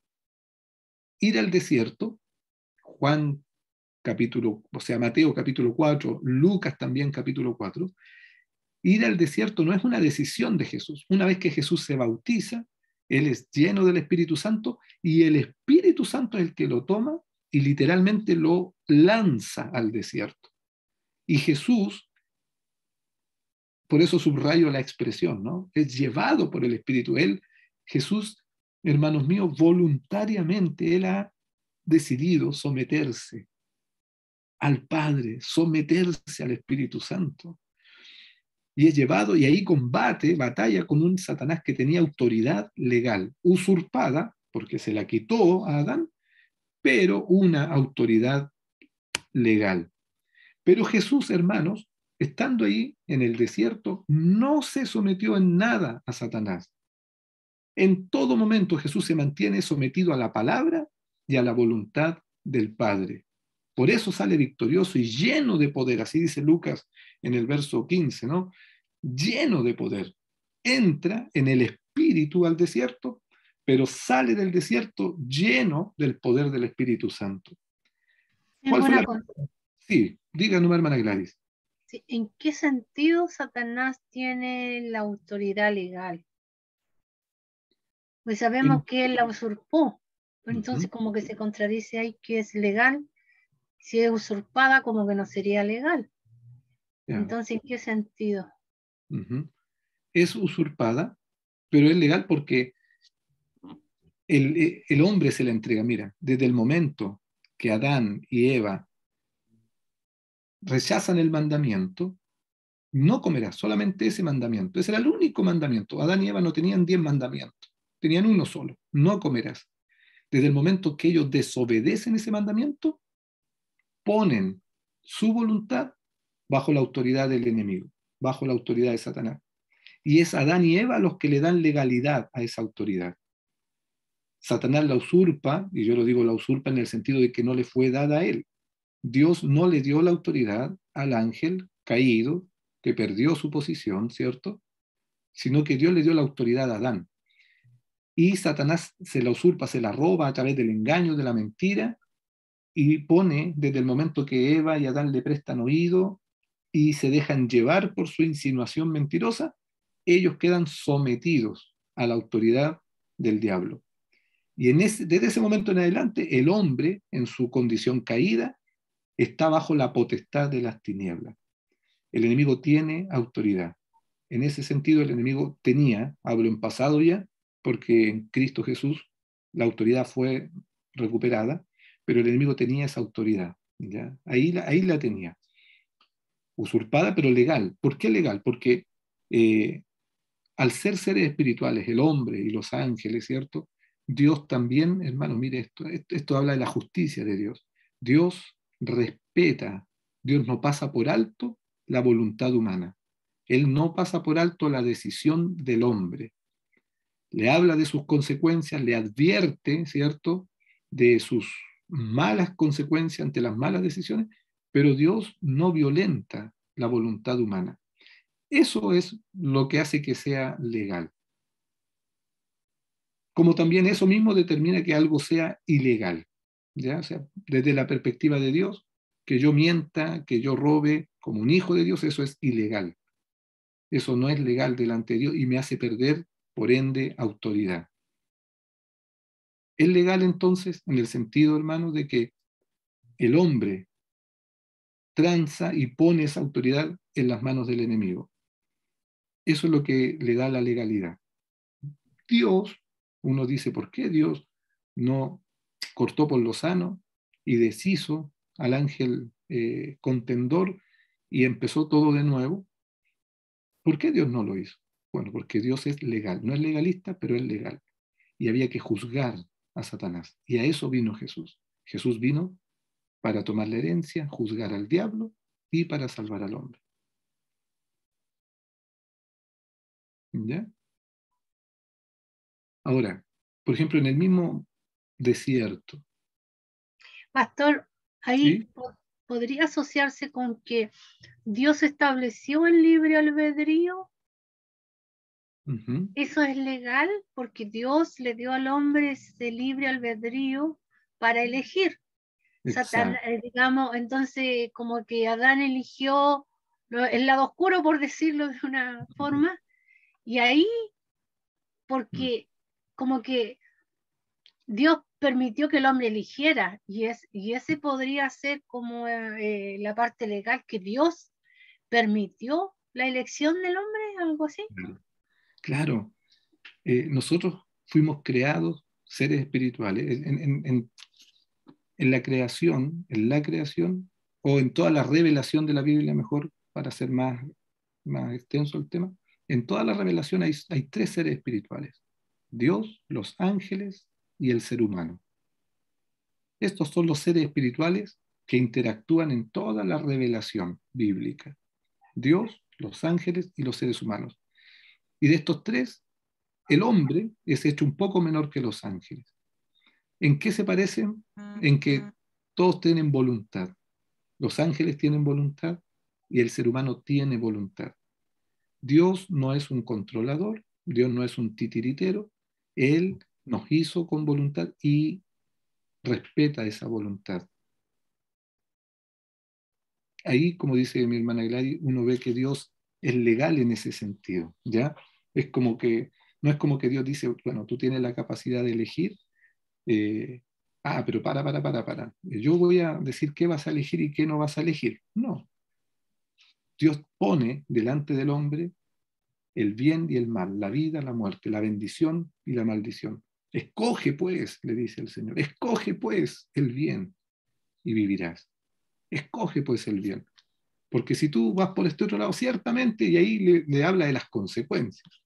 Ir al desierto, Mateo capítulo 4, Lucas también capítulo 4, ir al desierto no es una decisión de Jesús. Una vez que Jesús se bautiza, él es lleno del Espíritu Santo y el Espíritu Santo es el que lo toma y literalmente lo lanza al desierto. Y Jesús, por eso subrayo la expresión, ¿no? Es llevado por el Espíritu. Jesús, hermanos míos, voluntariamente, él ha decidido someterse al Padre, someterse al Espíritu Santo. Y es llevado, y ahí batalla con un Satanás que tenía autoridad legal, usurpada, porque se la quitó a Adán, pero una autoridad legal. Pero Jesús, hermanos, estando ahí en el desierto, no se sometió en nada a Satanás. En todo momento Jesús se mantiene sometido a la palabra y a la voluntad del Padre. Por eso sale victorioso y lleno de poder, así dice Lucas en el verso 15, ¿no? Lleno de poder. Entra en el Espíritu al desierto, pero sale del desierto lleno del poder del Espíritu Santo. Tengo ¿Cuál fue una la... consulta. Sí, díganos, hermana Gladys. Sí, ¿en qué sentido Satanás tiene la autoridad legal? Pues sabemos que él la usurpó, entonces como que se contradice ahí que es legal, si es usurpada como que no sería legal. Ya. Entonces, ¿en qué sentido? Es usurpada, pero es legal porque el hombre se la entrega. Mira, desde el momento que Adán y Eva rechazan el mandamiento, no comerás, solamente ese mandamiento. Ese era el único mandamiento. Adán y Eva no tenían 10 mandamientos, tenían uno solo, no comerás. Desde el momento que ellos desobedecen ese mandamiento, ponen su voluntad bajo la autoridad del enemigo, bajo la autoridad de Satanás. Y es Adán y Eva los que le dan legalidad a esa autoridad. Satanás la usurpa, y yo lo digo la usurpa en el sentido de que no le fue dada a él. Dios no le dio la autoridad al ángel caído, que perdió su posición, ¿cierto? Sino que Dios le dio la autoridad a Adán. Y Satanás se la usurpa, se la roba a través del engaño, de la mentira, y pone, desde el momento que Eva y Adán le prestan oído y se dejan llevar por su insinuación mentirosa, ellos quedan sometidos a la autoridad del diablo. Y desde ese momento en adelante, el hombre, en su condición caída, está bajo la potestad de las tinieblas. El enemigo tiene autoridad. En ese sentido, el enemigo tenía, hablo en pasado ya, porque en Cristo Jesús la autoridad fue recuperada, pero el enemigo tenía esa autoridad. ¿Ya? Ahí la tenía. Usurpada, pero legal. ¿Por qué legal? Porque al ser seres espirituales, el hombre y los ángeles, ¿cierto? Dios también, hermano, mire esto habla de la justicia de Dios. Dios respeta, Dios no pasa por alto la voluntad humana. Él no pasa por alto la decisión del hombre. Le habla de sus consecuencias, le advierte, ¿cierto?, de sus malas consecuencias ante las malas decisiones, pero Dios no violenta la voluntad humana. Eso es lo que hace que sea legal. como también eso mismo determina que algo sea ilegal. ¿Ya? O sea, desde la perspectiva de Dios, que yo mienta, que yo robe como un hijo de Dios, eso es ilegal. Eso no es legal delante de Dios y me hace perder, por ende, autoridad. Es legal entonces en el sentido, hermano, de que el hombre tranza y pone esa autoridad en las manos del enemigo. Eso es lo que le da la legalidad. Dios, uno dice, ¿por qué Dios no cortó por lo sano y deshizo al ángel contendor y empezó todo de nuevo? ¿Por qué Dios no lo hizo? Bueno, porque Dios es legal. No es legalista, pero es legal. Y había que juzgar a Satanás. Y a eso vino Jesús. Jesús vino para tomar la herencia, juzgar al diablo y para salvar al hombre. ¿Ya? Ahora, por ejemplo, en el mismo desierto. Pastor, ahí ¿Sí? podría asociarse con que Dios estableció el libre albedrío. Uh-huh. Eso es legal porque Dios le dio al hombre ese libre albedrío para elegir. Satanás, digamos, entonces como que Adán eligió el lado oscuro, por decirlo de una forma, y ahí porque como que Dios permitió que el hombre eligiera, y ese podría ser como la parte legal, que Dios permitió la elección del hombre, algo así. Claro. Nosotros fuimos creados seres espirituales. En la creación, o en toda la revelación de la Biblia, mejor, para ser más extenso el tema, en toda la revelación hay tres seres espirituales: Dios, los ángeles y el ser humano. Estos son los seres espirituales que interactúan en toda la revelación bíblica: Dios, los ángeles y los seres humanos. Y de estos tres, el hombre es hecho un poco menor que los ángeles. ¿En qué se parecen? En que todos tienen voluntad. Los ángeles tienen voluntad y el ser humano tiene voluntad. Dios no es un controlador, Dios no es un titiritero, Él nos hizo con voluntad y respeta esa voluntad. Ahí, como dice mi hermana Gladys, uno ve que Dios es legal en ese sentido, ¿ya? Es como que, no es como que Dios dice, bueno, tú tienes la capacidad de elegir, pero para. Yo voy a decir qué vas a elegir y qué no vas a elegir. No. Dios pone delante del hombre el bien y el mal, la vida, la muerte, la bendición y la maldición. Escoge pues, le dice el Señor, escoge pues el bien y vivirás. Escoge pues el bien. Porque si tú vas por este otro lado, ciertamente, y ahí le habla de las consecuencias.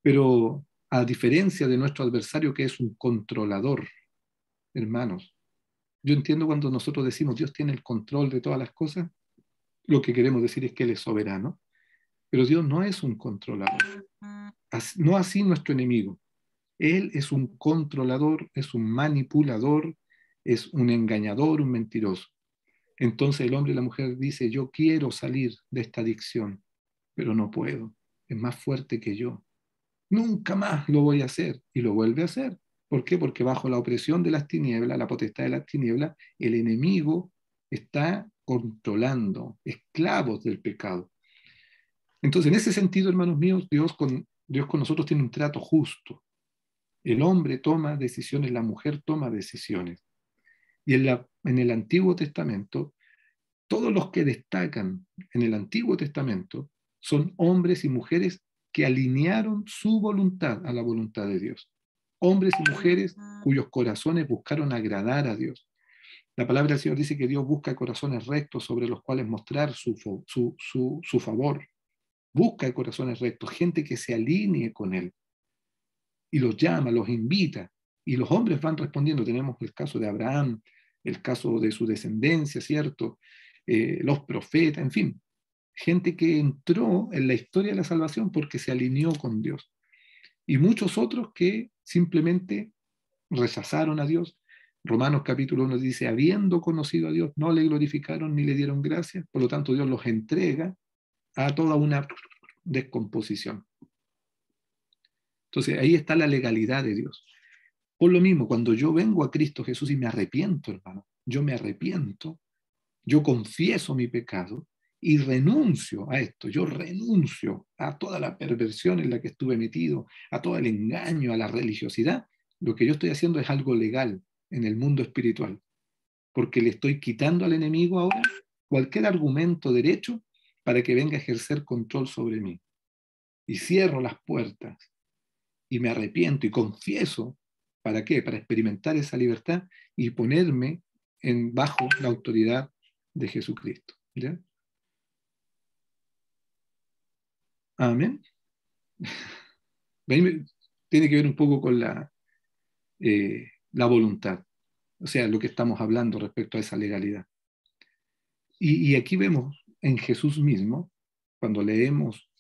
Pero a diferencia de nuestro adversario, que es un controlador, hermanos, yo entiendo cuando nosotros decimos Dios tiene el control de todas las cosas, lo que queremos decir es que Él es soberano, pero Dios no es un controlador, no así nuestro enemigo. Él es un controlador, es un manipulador, es un engañador, un mentiroso. Entonces el hombre y la mujer dice, yo quiero salir de esta adicción, pero no puedo, es más fuerte que yo. Nunca más lo voy a hacer, y lo vuelve a hacer. ¿Por qué? Porque bajo la opresión de las tinieblas, la potestad de las tinieblas, el enemigo está controlando, esclavos del pecado. Entonces, en ese sentido, hermanos míos, Dios con nosotros tiene un trato justo. El hombre toma decisiones, la mujer toma decisiones. Y en el Antiguo Testamento, todos los que destacan en el Antiguo Testamento son hombres y mujeres que alinearon su voluntad a la voluntad de Dios. Hombres y mujeres cuyos corazones buscaron agradar a Dios. La palabra del Señor dice que Dios busca corazones rectos sobre los cuales mostrar su favor. Busca corazones rectos, gente que se alinee con Él. Y los llama, los invita. Y los hombres van respondiendo. Tenemos el caso de Abraham, el caso de su descendencia, ¿cierto? Los profetas, en fin. Gente que entró en la historia de la salvación porque se alineó con Dios. Y muchos otros que simplemente rechazaron a Dios. Romanos capítulo 1 dice, habiendo conocido a Dios, no le glorificaron ni le dieron gracias, por lo tanto Dios los entrega a toda una descomposición. Entonces ahí está la legalidad de Dios. Por lo mismo, cuando yo vengo a Cristo Jesús y me arrepiento, hermano, yo me arrepiento, yo confieso mi pecado y renuncio a esto, yo renuncio a toda la perversión en la que estuve metido, a todo el engaño, a la religiosidad. Lo que yo estoy haciendo es algo legal en el mundo espiritual, porque le estoy quitando al enemigo ahora cualquier argumento derecho para que venga a ejercer control sobre mí. Y cierro las puertas y me arrepiento y confieso. ¿Para qué? Para experimentar esa libertad y ponerme bajo la autoridad de Jesucristo. ¿Ya? Amén. Tiene que ver un poco con la voluntad. O sea, lo que estamos hablando respecto a esa legalidad. Y aquí vemos en Jesús mismo, cuando leemos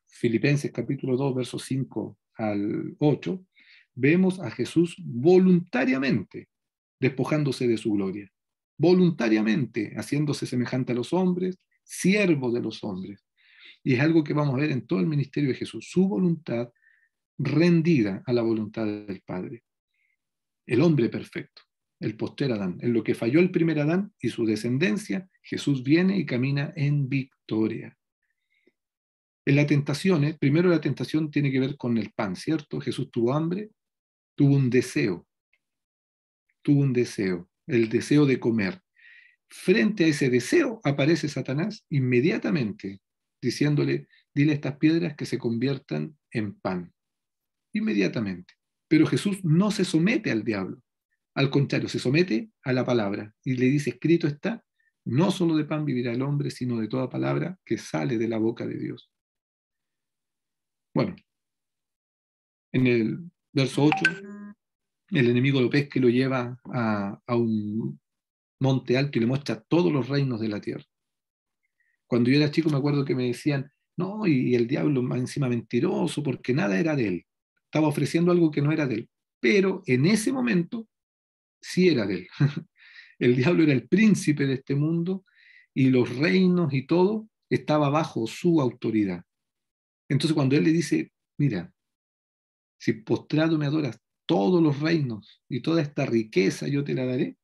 Filipenses capítulo 2, versos 5 al 8, vemos a Jesús voluntariamente despojándose de su gloria, voluntariamente haciéndose semejante a los hombres, siervo de los hombres. Y es algo que vamos a ver en todo el ministerio de Jesús, su voluntad rendida a la voluntad del Padre. El hombre perfecto, el postrer Adán, en lo que falló el primer Adán y su descendencia, Jesús viene y camina en victoria. En la tentación, primero la tentación tiene que ver con el pan, ¿cierto? Jesús tuvo hambre, tuvo un deseo, el deseo de comer. Frente a ese deseo aparece Satanás inmediatamente, diciéndole, dile a estas piedras que se conviertan en pan. Inmediatamente. Pero Jesús no se somete al diablo. Al contrario, se somete a la palabra y le dice, escrito está, no solo de pan vivirá el hombre, sino de toda palabra que sale de la boca de Dios. Bueno, en el verso 8, el enemigo lo pesca y lo lleva a un monte alto y le muestra todos los reinos de la tierra. Cuando yo era chico me acuerdo que me decían, no, y el diablo más encima mentiroso, porque nada era de él. Estaba ofreciendo algo que no era de él. Pero en ese momento sí era de él. El diablo era el príncipe de este mundo y los reinos y todo estaba bajo su autoridad. Entonces cuando él le dice, mira, si postrado me adoras, todos los reinos y toda esta riqueza yo te la daré,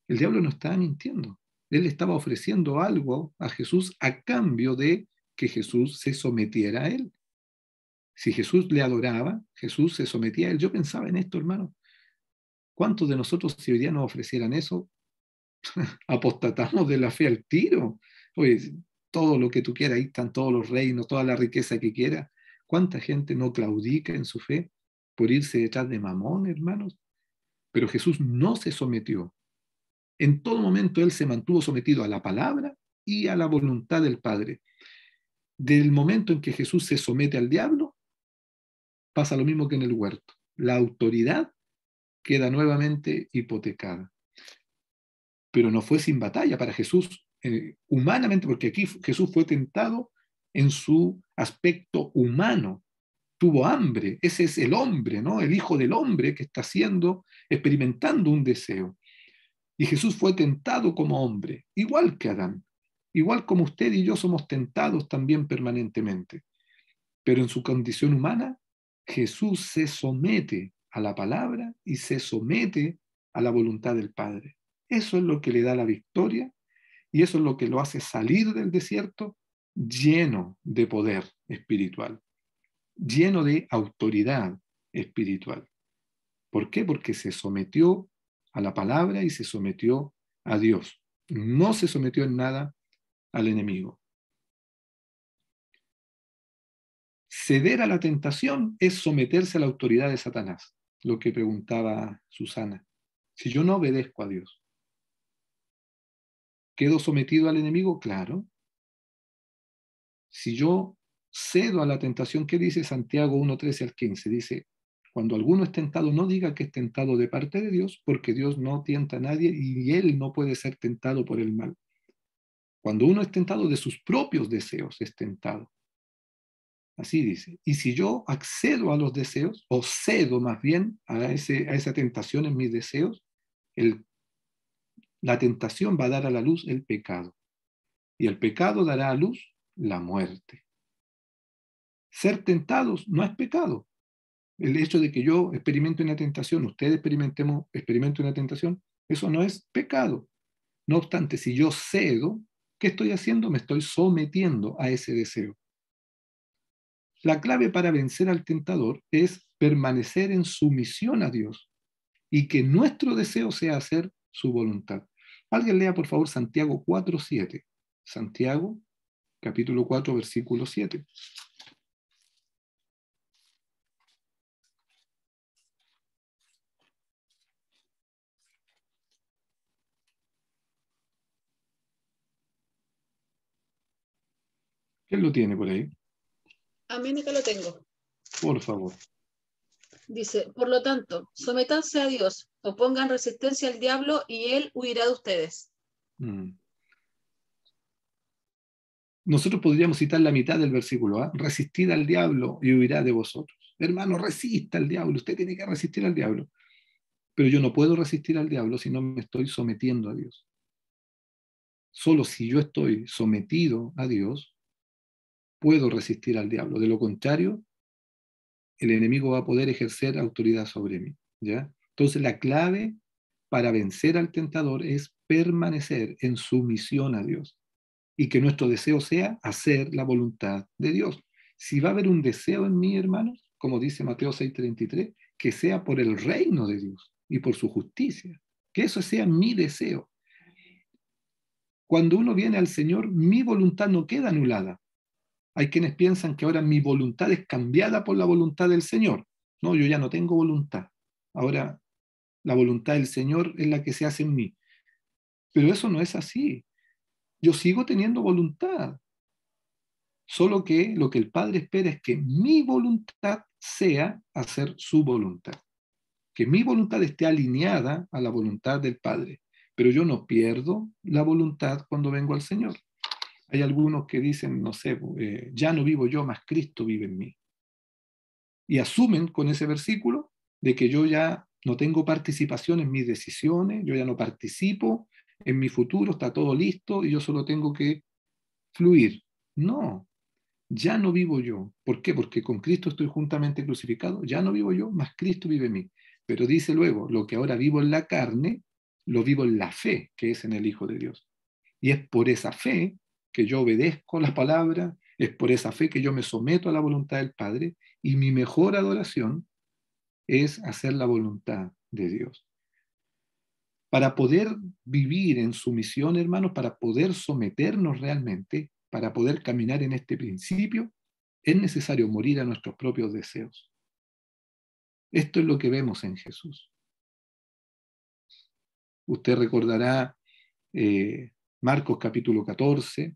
el diablo no estaba mintiendo. Él estaba ofreciendo algo a Jesús a cambio de que Jesús se sometiera a él. Si Jesús le adoraba, Jesús se sometía a él. Yo pensaba en esto, hermano. ¿Cuántos de nosotros, si hoy día nos ofrecieran eso, apostatamos de la fe al tiro? Oye, todo lo que tú quieras, ahí están todos los reinos, toda la riqueza que quieras. ¿Cuánta gente no claudica en su fe por irse detrás de Mamón, hermanos? Pero Jesús no se sometió. En todo momento él se mantuvo sometido a la palabra y a la voluntad del Padre. Del momento en que Jesús se somete al diablo, pasa lo mismo que en el huerto. La autoridad queda nuevamente hipotecada. Pero no fue sin batalla para Jesús, humanamente, porque aquí Jesús fue tentado en su aspecto humano. Tuvo hambre, ese es el hombre, ¿no? El hijo del hombre que está experimentando un deseo. Y Jesús fue tentado como hombre, igual que Adán, igual como usted y yo somos tentados también permanentemente. Pero en su condición humana, Jesús se somete a la palabra y se somete a la voluntad del Padre. Eso es lo que le da la victoria y eso es lo que lo hace salir del desierto lleno de poder espiritual, lleno de autoridad espiritual. ¿Por qué? Porque se sometió a la palabra y se sometió a Dios. No se sometió en nada al enemigo. Ceder a la tentación es someterse a la autoridad de Satanás, lo que preguntaba Susana. Si yo no obedezco a Dios, ¿quedo sometido al enemigo? Claro. Si yo cedo a la tentación, ¿qué dice Santiago 1:13 al 15? Dice, cuando alguno es tentado, no diga que es tentado de parte de Dios, porque Dios no tienta a nadie y él no puede ser tentado por el mal. Cuando uno es tentado de sus propios deseos, es tentado. Así dice. Y si yo accedo a los deseos, o cedo más bien a esa tentación en mis deseos, la tentación va a dar a la luz el pecado. Y el pecado dará a luz la muerte. Ser tentados no es pecado. El hecho de que yo experimente una tentación, usted experimente una tentación, eso no es pecado. No obstante, si yo cedo, ¿qué estoy haciendo? Me estoy sometiendo a ese deseo. La clave para vencer al tentador es permanecer en sumisión a Dios y que nuestro deseo sea hacer su voluntad. Alguien lea, por favor, Santiago 4:7. Santiago, capítulo 4, versículo 7. ¿Quién lo tiene por ahí? A mí nunca lo tengo. Por favor. Dice, por lo tanto, sométanse a Dios, opongan resistencia al diablo y él huirá de ustedes. Nosotros podríamos citar la mitad del versículo, ¿eh? Resistid al diablo y huirá de vosotros. Hermano, resista al diablo, usted tiene que resistir al diablo. Pero yo no puedo resistir al diablo si no me estoy sometiendo a Dios. Solo si yo estoy sometido a Dios, puedo resistir al diablo. De lo contrario, el enemigo va a poder ejercer autoridad sobre mí, ¿ya? Entonces la clave para vencer al tentador es permanecer en sumisión a Dios y que nuestro deseo sea hacer la voluntad de Dios. Si va a haber un deseo en mí, hermanos, como dice Mateo 6:33, que sea por el reino de Dios y por su justicia, que eso sea mi deseo. Cuando uno viene al Señor, mi voluntad no queda anulada. Hay quienes piensan que ahora mi voluntad es cambiada por la voluntad del Señor. No, yo ya no tengo voluntad. Ahora la voluntad del Señor es la que se hace en mí. Pero eso no es así. Yo sigo teniendo voluntad. Solo que lo que el Padre espera es que mi voluntad sea hacer su voluntad. Que mi voluntad esté alineada a la voluntad del Padre. Pero yo no pierdo la voluntad cuando vengo al Señor. Hay algunos que dicen, no sé, ya no vivo yo, más Cristo vive en mí. Y asumen con ese versículo de que yo ya no tengo participación en mis decisiones, yo ya no participo en mi futuro, está todo listo y yo solo tengo que fluir. No, ya no vivo yo. ¿Por qué? Porque con Cristo estoy juntamente crucificado. Ya no vivo yo, más Cristo vive en mí. Pero dice luego, lo que ahora vivo en la carne, lo vivo en la fe que es en el Hijo de Dios. Y es por esa fe que yo obedezco la palabra, es por esa fe que yo me someto a la voluntad del Padre y mi mejor adoración es hacer la voluntad de Dios. Para poder vivir en sumisión, hermanos, para poder someternos realmente, para poder caminar en este principio, es necesario morir a nuestros propios deseos. Esto es lo que vemos en Jesús. Usted recordará Marcos capítulo 14,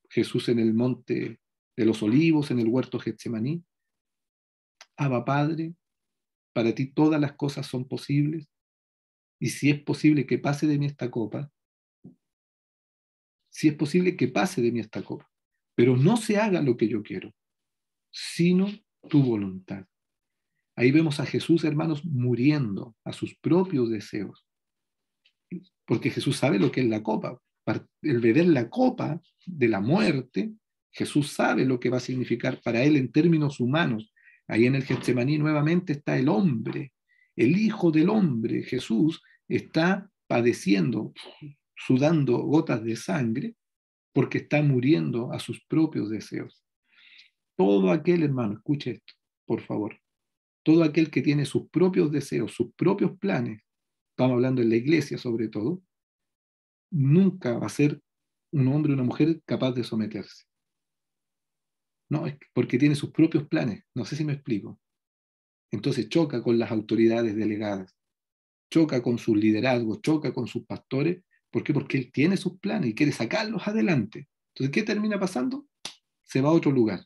Jesús en el monte de los olivos, en el huerto Getsemaní. Abba Padre, para ti todas las cosas son posibles, y si es posible que pase de mí esta copa, si es posible que pase de mí esta copa, pero no se haga lo que yo quiero, sino tu voluntad. Ahí vemos a Jesús, hermanos, muriendo a sus propios deseos, porque Jesús sabe lo que es la copa. El beber la copa de la muerte, Jesús sabe lo que va a significar para él en términos humanos. Ahí en el Getsemaní nuevamente está el hombre, el Hijo del Hombre, Jesús, está padeciendo, sudando gotas de sangre, porque está muriendo a sus propios deseos. Todo aquel, hermano, escuche esto, por favor, todo aquel que tiene sus propios deseos, sus propios planes, estamos hablando en la iglesia sobre todo, nunca va a ser un hombre o una mujer capaz de someterse. No, es porque tiene sus propios planes, no sé si me explico. Entonces choca con las autoridades delegadas, choca con sus liderazgos, choca con sus pastores. ¿Por qué? Porque él tiene sus planes y quiere sacarlos adelante. Entonces, ¿qué termina pasando? Se va a otro lugar,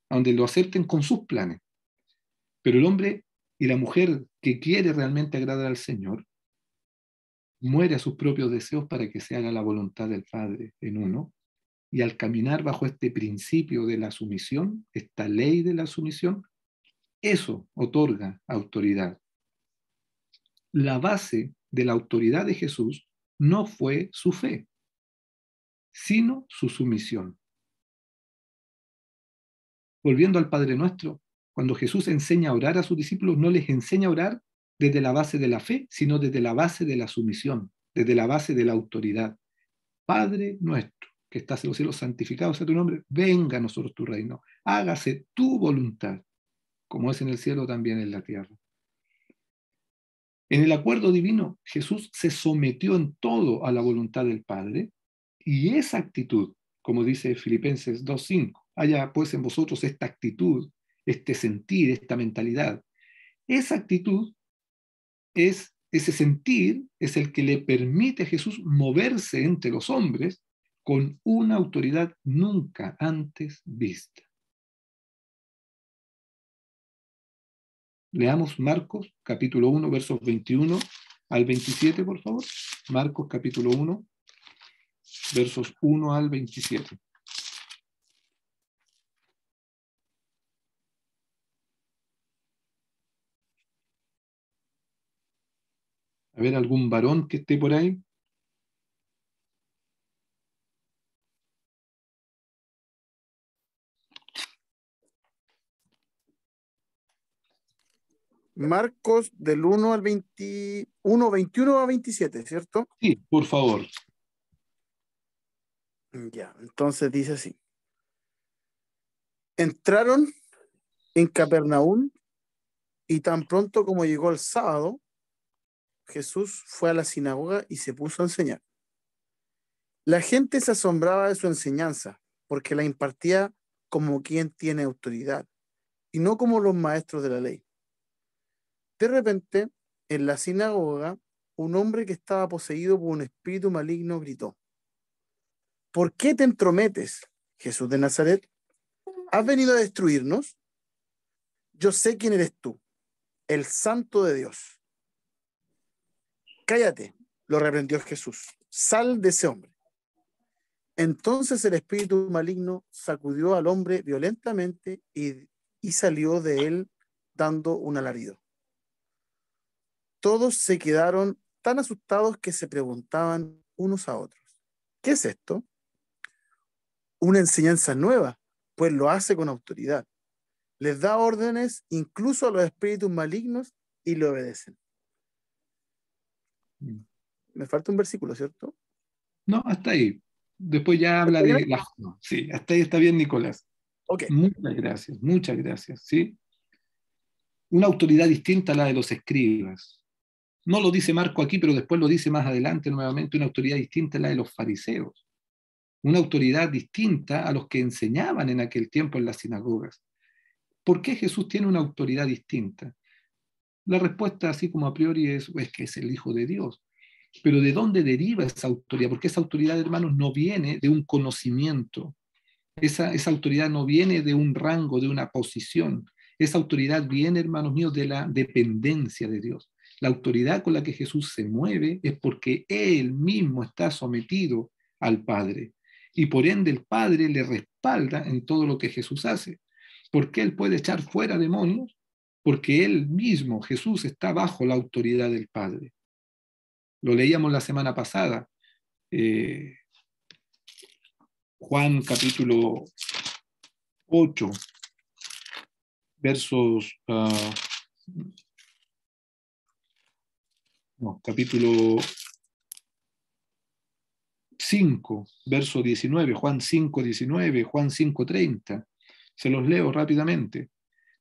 a donde lo acepten con sus planes. Pero el hombre y la mujer que quiere realmente agradar al Señor, muere a sus propios deseos para que se haga la voluntad del Padre en uno. Y al caminar bajo este principio de la sumisión, esta ley de la sumisión, eso otorga autoridad. La base de la autoridad de Jesús no fue su fe, sino su sumisión. Volviendo al Padre Nuestro, cuando Jesús enseña a orar a sus discípulos, no les enseña a orar desde la base de la fe, sino desde la base de la sumisión, desde la base de la autoridad. Padre nuestro, que estás en los cielos, santificado sea tu nombre, venga a nosotros tu reino, hágase tu voluntad, como es en el cielo, también en la tierra. En el acuerdo divino, Jesús se sometió en todo a la voluntad del Padre, y esa actitud, como dice Filipenses 2:5, haya pues en vosotros esta actitud, este sentir, esta mentalidad. Esa actitud ese sentir es el que le permite a Jesús moverse entre los hombres con una autoridad nunca antes vista. Leamos Marcos capítulo 1, versos 21 al 27, por favor. Marcos capítulo 1, versos 1 al 27. A ver, ¿algún varón que esté por ahí? Marcos del 1 al 21, 21 a 27, ¿cierto? Sí, por favor. Ya, entonces dice así. Entraron en Capernaum y tan pronto como llegó el sábado, Jesús fue a la sinagoga y se puso a enseñar. La gente se asombraba de su enseñanza porque la impartía como quien tiene autoridad y no como los maestros de la ley. De repente, en la sinagoga, un hombre que estaba poseído por un espíritu maligno gritó: ¿Por qué te entrometes, Jesús de Nazaret? ¿Has venido a destruirnos? Yo sé quién eres tú, el Santo de Dios. Cállate, lo reprendió Jesús. Sal de ese hombre. Entonces el espíritu maligno sacudió al hombre violentamente y salió de él dando un alarido. Todos se quedaron tan asustados que se preguntaban unos a otros: ¿qué es esto? Una enseñanza nueva, pues lo hace con autoridad. Les da órdenes incluso a los espíritus malignos y le obedecen. Me falta un versículo, ¿cierto? No, hasta ahí. Después ya habla de la... No, sí, hasta ahí está bien, Nicolás. Okay. Muchas gracias, ¿sí? Una autoridad distinta a la de los escribas. No lo dice Marco aquí, pero después lo dice más adelante nuevamente, una autoridad distinta a la de los fariseos. Una autoridad distinta a los que enseñaban en aquel tiempo en las sinagogas. ¿Por qué Jesús tiene una autoridad distinta? La respuesta, así como a priori, es que es el Hijo de Dios. Pero ¿de dónde deriva esa autoridad? Porque esa autoridad, hermanos, no viene de un conocimiento. Esa autoridad no viene de un rango, de una posición. Esa autoridad viene, hermanos míos, de la dependencia de Dios. La autoridad con la que Jesús se mueve es porque Él mismo está sometido al Padre. Y por ende el Padre le respalda en todo lo que Jesús hace. ¿Por qué Él puede echar fuera demonios? Porque Él mismo, Jesús, está bajo la autoridad del Padre. Lo leíamos la semana pasada. Juan capítulo 8, versos... capítulo 5, verso 19, Juan 5, 19, Juan 5, 30. Se los leo rápidamente.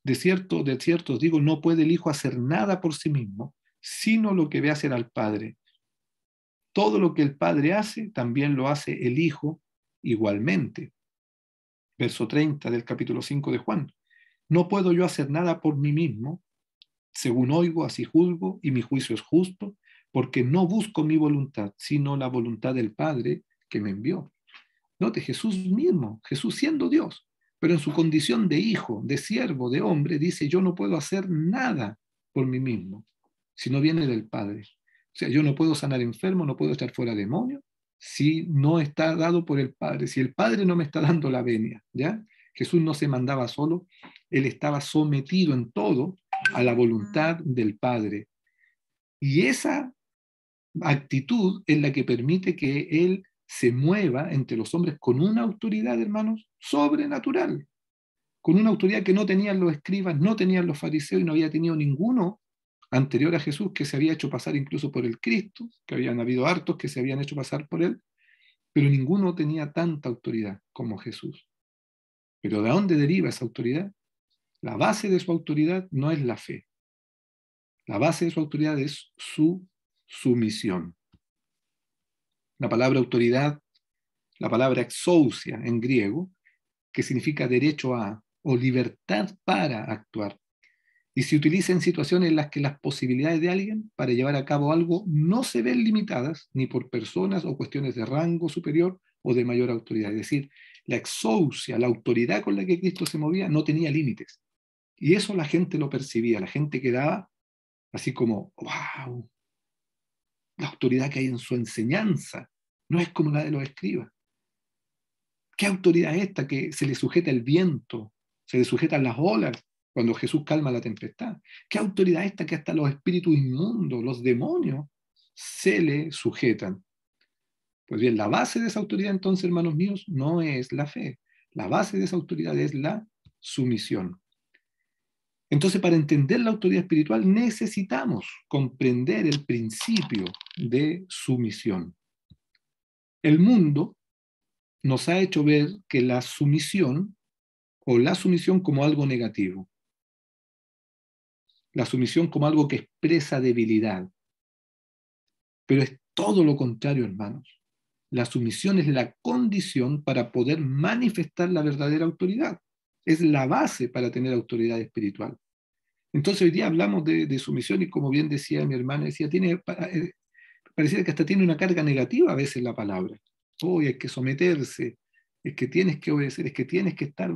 De cierto os digo, no puede el Hijo hacer nada por sí mismo, sino lo que ve hacer al Padre. Todo lo que el Padre hace, también lo hace el Hijo igualmente. Verso 30 del capítulo 5 de Juan. No puedo yo hacer nada por mí mismo. Según oigo, así juzgo, y mi juicio es justo, porque no busco mi voluntad, sino la voluntad del Padre que me envió. Note, Jesús mismo, Jesús siendo Dios, pero en su condición de hijo, de siervo, de hombre, dice: yo no puedo hacer nada por mí mismo, si no viene del Padre. O sea, yo no puedo sanar enfermos, no puedo echar fuera demonios, si no está dado por el Padre, si el Padre no me está dando la venia, ¿ya? Jesús no se mandaba solo, Él estaba sometido en todo a la voluntad del Padre. Y esa actitud es la que permite que Él se mueva entre los hombres con una autoridad, hermanos, sobrenatural, con una autoridad que no tenían los escribas, no tenían los fariseos y no había tenido ninguno anterior a Jesús que se había hecho pasar incluso por el Cristo, que habían habido hartos que se habían hecho pasar por él, pero ninguno tenía tanta autoridad como Jesús. ¿Pero de dónde deriva esa autoridad? La base de su autoridad no es la fe. La base de su autoridad es su sumisión. La palabra autoridad, la palabra exousia en griego, que significa derecho a o libertad para actuar. Y se utiliza en situaciones en las que las posibilidades de alguien para llevar a cabo algo no se ven limitadas ni por personas o cuestiones de rango superior o de mayor autoridad. Es decir, la exousia, la autoridad con la que Cristo se movía, no tenía límites. Y eso la gente lo percibía, la gente quedaba así como, wow, la autoridad que hay en su enseñanza no es como la de los escribas. ¿Qué autoridad es esta que se le sujeta el viento, se le sujetan las olas cuando Jesús calma la tempestad? ¿Qué autoridad es esta que hasta los espíritus inmundos, los demonios, se le sujetan? Pues bien, la base de esa autoridad entonces, hermanos míos, no es la fe. La base de esa autoridad es la sumisión. Entonces, para entender la autoridad espiritual necesitamos comprender el principio de sumisión. El mundo nos ha hecho ver que la sumisión como algo negativo, la sumisión como algo que expresa debilidad, pero es todo lo contrario, hermanos. La sumisión es la condición para poder manifestar la verdadera autoridad, es la base para tener autoridad espiritual. Entonces hoy día hablamos de sumisión y como bien decía mi hermana, decía, pareciera que hasta tiene una carga negativa a veces la palabra. Hoy hay que someterse, es que tienes que obedecer, es que tienes que estar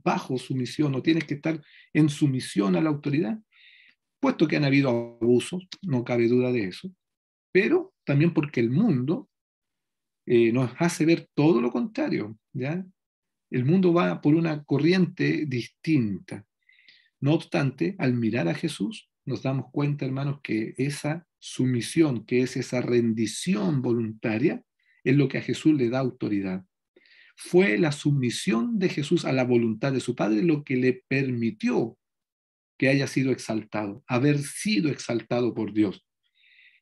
bajo sumisión o tienes que estar en sumisión a la autoridad, puesto que han habido abusos, no cabe duda de eso, pero también porque el mundo nos hace ver todo lo contrario, ¿ya? El mundo va por una corriente distinta. No obstante, al mirar a Jesús, nos damos cuenta, hermanos, que esa sumisión, que es esa rendición voluntaria, es lo que a Jesús le da autoridad. Fue la sumisión de Jesús a la voluntad de su Padre lo que le permitió que haya sido exaltado, haber sido exaltado por Dios.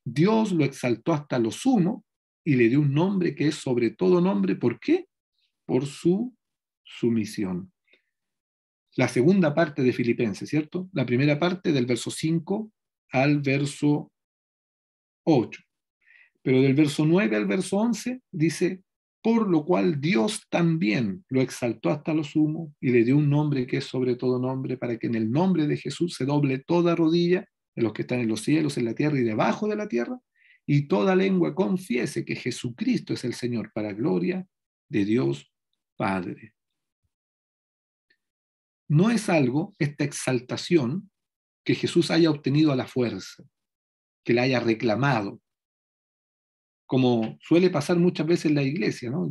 Dios lo exaltó hasta lo sumo y le dio un nombre que es sobre todo nombre. ¿Por qué? Por su sumisión. La segunda parte de Filipenses, ¿cierto? La primera parte del verso 5 al verso 8. Pero del verso 9 al verso 11 dice, por lo cual Dios también lo exaltó hasta lo sumo y le dio un nombre que es sobre todo nombre, para que en el nombre de Jesús se doble toda rodilla de los que están en los cielos, en la tierra y debajo de la tierra, y toda lengua confiese que Jesucristo es el Señor, para gloria de Dios Padre. No es algo, esta exaltación, que Jesús haya obtenido a la fuerza, que la haya reclamado, como suele pasar muchas veces en la iglesia, ¿no?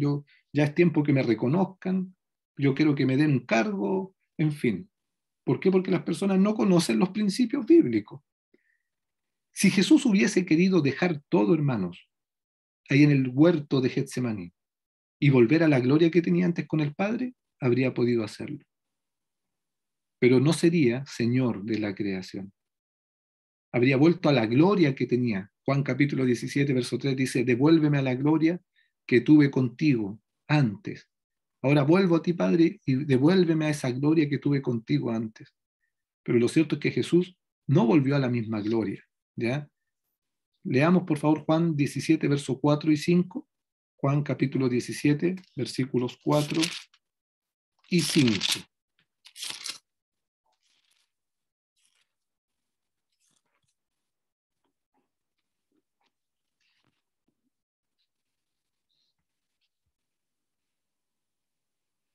Ya es tiempo que me reconozcan, yo quiero que me den un cargo, en fin. ¿Por qué? Porque las personas no conocen los principios bíblicos. Si Jesús hubiese querido dejar todo, hermanos, ahí en el huerto de Getsemaní, y volver a la gloria que tenía antes con el Padre, habría podido hacerlo. Pero no sería Señor de la creación. Habría vuelto a la gloria que tenía. Juan capítulo 17, verso 3 dice, devuélveme a la gloria que tuve contigo antes. Ahora vuelvo a ti, Padre, y devuélveme a esa gloria que tuve contigo antes. Pero lo cierto es que Jesús no volvió a la misma gloria, ¿ya? Leamos, por favor, Juan 17, verso 4 y 5. Juan capítulo 17, versículos 4 y 5.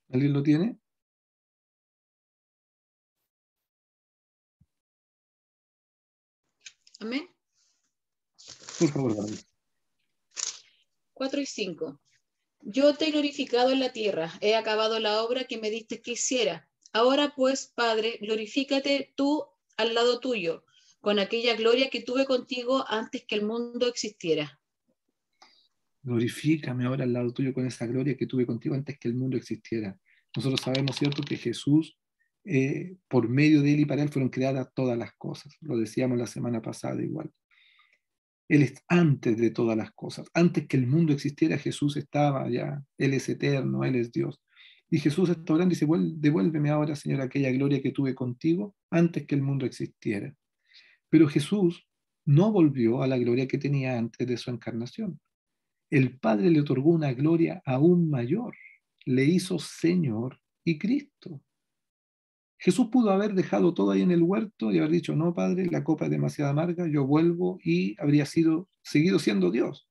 ¿Alguien lo tiene? Amén. Por favor, Gabriel. 4 y 5. Yo te he glorificado en la tierra, he acabado la obra que me diste que hiciera. Ahora pues, Padre, glorifícate tú al lado tuyo, con aquella gloria que tuve contigo antes que el mundo existiera. Glorifícame ahora al lado tuyo con esa gloria que tuve contigo antes que el mundo existiera. Nosotros sabemos, ¿cierto?, que Jesús por medio de Él y para Él fueron creadas todas las cosas. Lo decíamos la semana pasada igual. Él es antes de todas las cosas. Antes que el mundo existiera, Jesús estaba ya. Él es eterno, Él es Dios. Y Jesús está orando y dice, devuélveme ahora, Señor, aquella gloria que tuve contigo antes que el mundo existiera. Pero Jesús no volvió a la gloria que tenía antes de su encarnación. El Padre le otorgó una gloria aún mayor. Le hizo Señor y Cristo. Jesús pudo haber dejado todo ahí en el huerto y haber dicho, no, Padre, la copa es demasiado amarga, yo vuelvo, y habría seguido siendo Dios.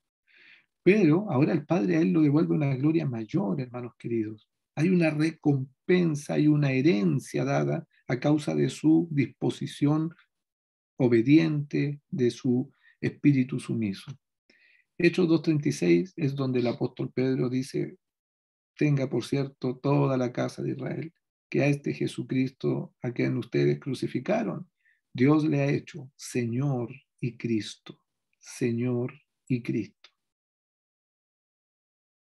Pero ahora el Padre a Él lo devuelve una gloria mayor, hermanos queridos. Hay una recompensa, hay una herencia dada a causa de su disposición obediente, de su espíritu sumiso. Hechos 2:36 es donde el apóstol Pedro dice, tenga por cierto toda la casa de Israel, que a este Jesucristo a quien ustedes crucificaron, Dios le ha hecho Señor y Cristo. Señor y Cristo.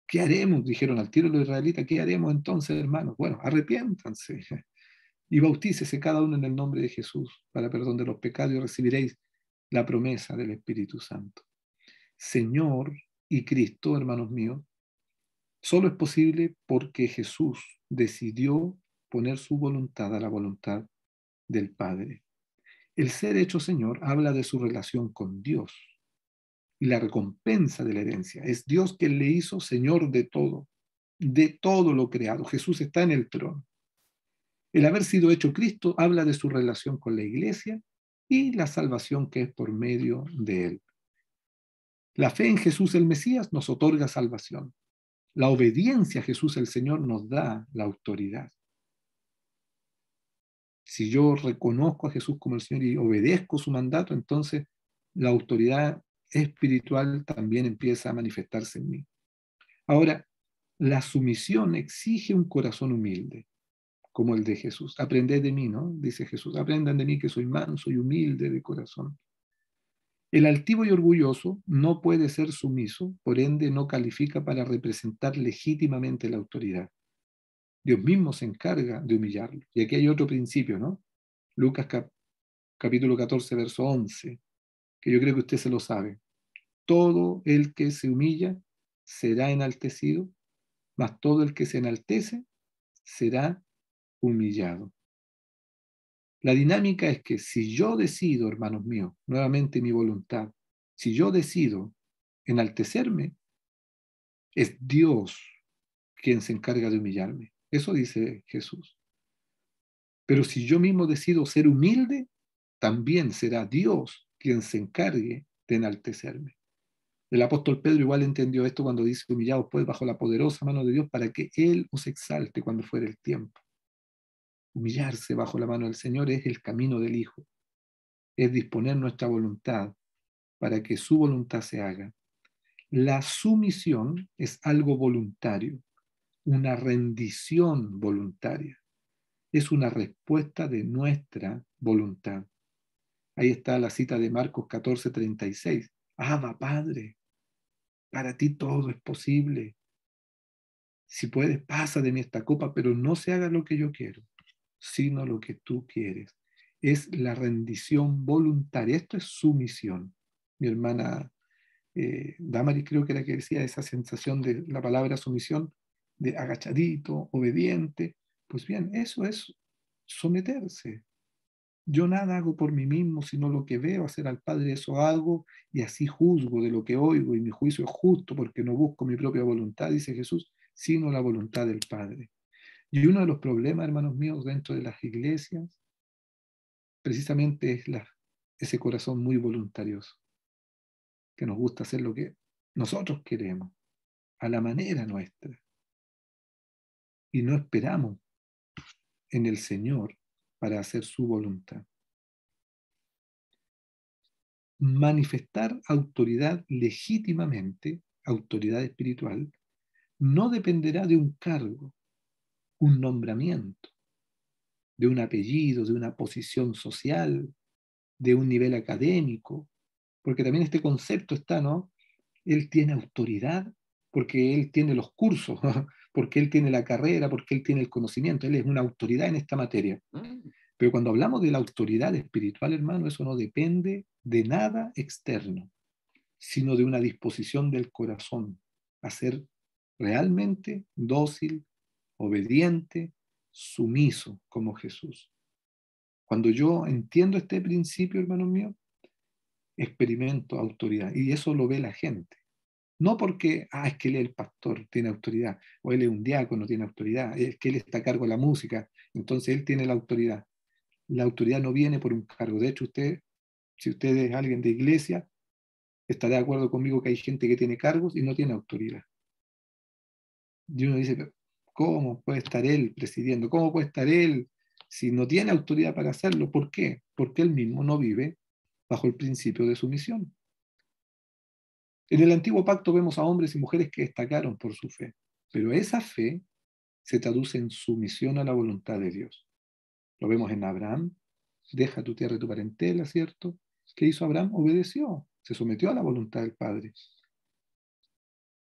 ¿Qué haremos? Dijeron al tiro los israelitas. ¿Qué haremos entonces, hermanos? Bueno, arrepiéntanse y bautícese cada uno en el nombre de Jesús para perdón de los pecados y recibiréis la promesa del Espíritu Santo. Señor y Cristo, hermanos míos, solo es posible porque Jesús decidió poner su voluntad a la voluntad del Padre. El ser hecho Señor habla de su relación con Dios y la recompensa de la herencia. Es Dios quien le hizo Señor de todo lo creado. Jesús está en el trono. El haber sido hecho Cristo habla de su relación con la iglesia y la salvación que es por medio de Él. La fe en Jesús el Mesías nos otorga salvación. La obediencia a Jesús el Señor nos da la autoridad. Si yo reconozco a Jesús como el Señor y obedezco su mandato, entonces la autoridad espiritual también empieza a manifestarse en mí. Ahora, la sumisión exige un corazón humilde, como el de Jesús. Aprended de mí, ¿no? Dice Jesús, aprendan de mí que soy manso y humilde de corazón. El altivo y orgulloso no puede ser sumiso, por ende no califica para representar legítimamente la autoridad. Dios mismo se encarga de humillarlo. Y aquí hay otro principio, ¿no? Lucas capítulo 14, verso 11, que yo creo que usted se lo sabe. Todo el que se humilla será enaltecido, mas todo el que se enaltece será humillado. La dinámica es que si yo decido, hermanos míos, nuevamente mi voluntad, si yo decido enaltecerme, es Dios quien se encarga de humillarme. Eso dice Jesús. Pero si yo mismo decido ser humilde, también será Dios quien se encargue de enaltecerme. El apóstol Pedro igual entendió esto cuando dice, humillaos pues bajo la poderosa mano de Dios para que Él os exalte cuando fuere el tiempo. Humillarse bajo la mano del Señor es el camino del Hijo. Es disponer nuestra voluntad para que su voluntad se haga. La sumisión es algo voluntario, una rendición voluntaria. Es una respuesta de nuestra voluntad. Ahí está la cita de Marcos 14:36. Abba, Padre, para ti todo es posible. Si puedes, pasa de mí esta copa, pero no se haga lo que yo quiero, sino lo que tú quieres. Es la rendición voluntaria. Esto es sumisión. Mi hermana Damaris creo que era que decía esa sensación de la palabra sumisión, de agachadito, obediente. Pues bien, eso es someterse. Yo nada hago por mí mismo, sino lo que veo hacer al Padre, eso hago, y así juzgo de lo que oigo, y mi juicio es justo porque no busco mi propia voluntad, dice Jesús, sino la voluntad del Padre. Y uno de los problemas, hermanos míos, dentro de las iglesias, precisamente es ese corazón muy voluntarioso, que nos gusta hacer lo que nosotros queremos, a la manera nuestra, y no esperamos en el Señor para hacer su voluntad. Manifestar autoridad legítimamente, autoridad espiritual, no dependerá de un cargo, un nombramiento, de un apellido, de una posición social, de un nivel académico, porque también este concepto está, ¿no? Él tiene autoridad porque él tiene los cursos, porque él tiene la carrera, porque él tiene el conocimiento, él es una autoridad en esta materia. Pero cuando hablamos de la autoridad espiritual, hermano, eso no depende de nada externo, sino de una disposición del corazón a ser realmente dócil, obediente, sumiso como Jesús. Cuando yo entiendo este principio, hermanos míos, experimento autoridad, y eso lo ve la gente. No porque, es que él es el pastor, tiene autoridad, o él es un diácono, tiene autoridad, es que él está a cargo de la música, entonces él tiene la autoridad. La autoridad no viene por un cargo. De hecho, si usted es alguien de iglesia, estará de acuerdo conmigo que hay gente que tiene cargos y no tiene autoridad. Y uno dice, ¿cómo puede estar él presidiendo? ¿Cómo puede estar él si no tiene autoridad para hacerlo? ¿Por qué? Porque él mismo no vive bajo el principio de sumisión. En el antiguo pacto vemos a hombres y mujeres que destacaron por su fe, pero esa fe se traduce en sumisión a la voluntad de Dios. Lo vemos en Abraham, deja tu tierra y tu parentela, ¿cierto? ¿Qué hizo Abraham? Obedeció, se sometió a la voluntad del Padre.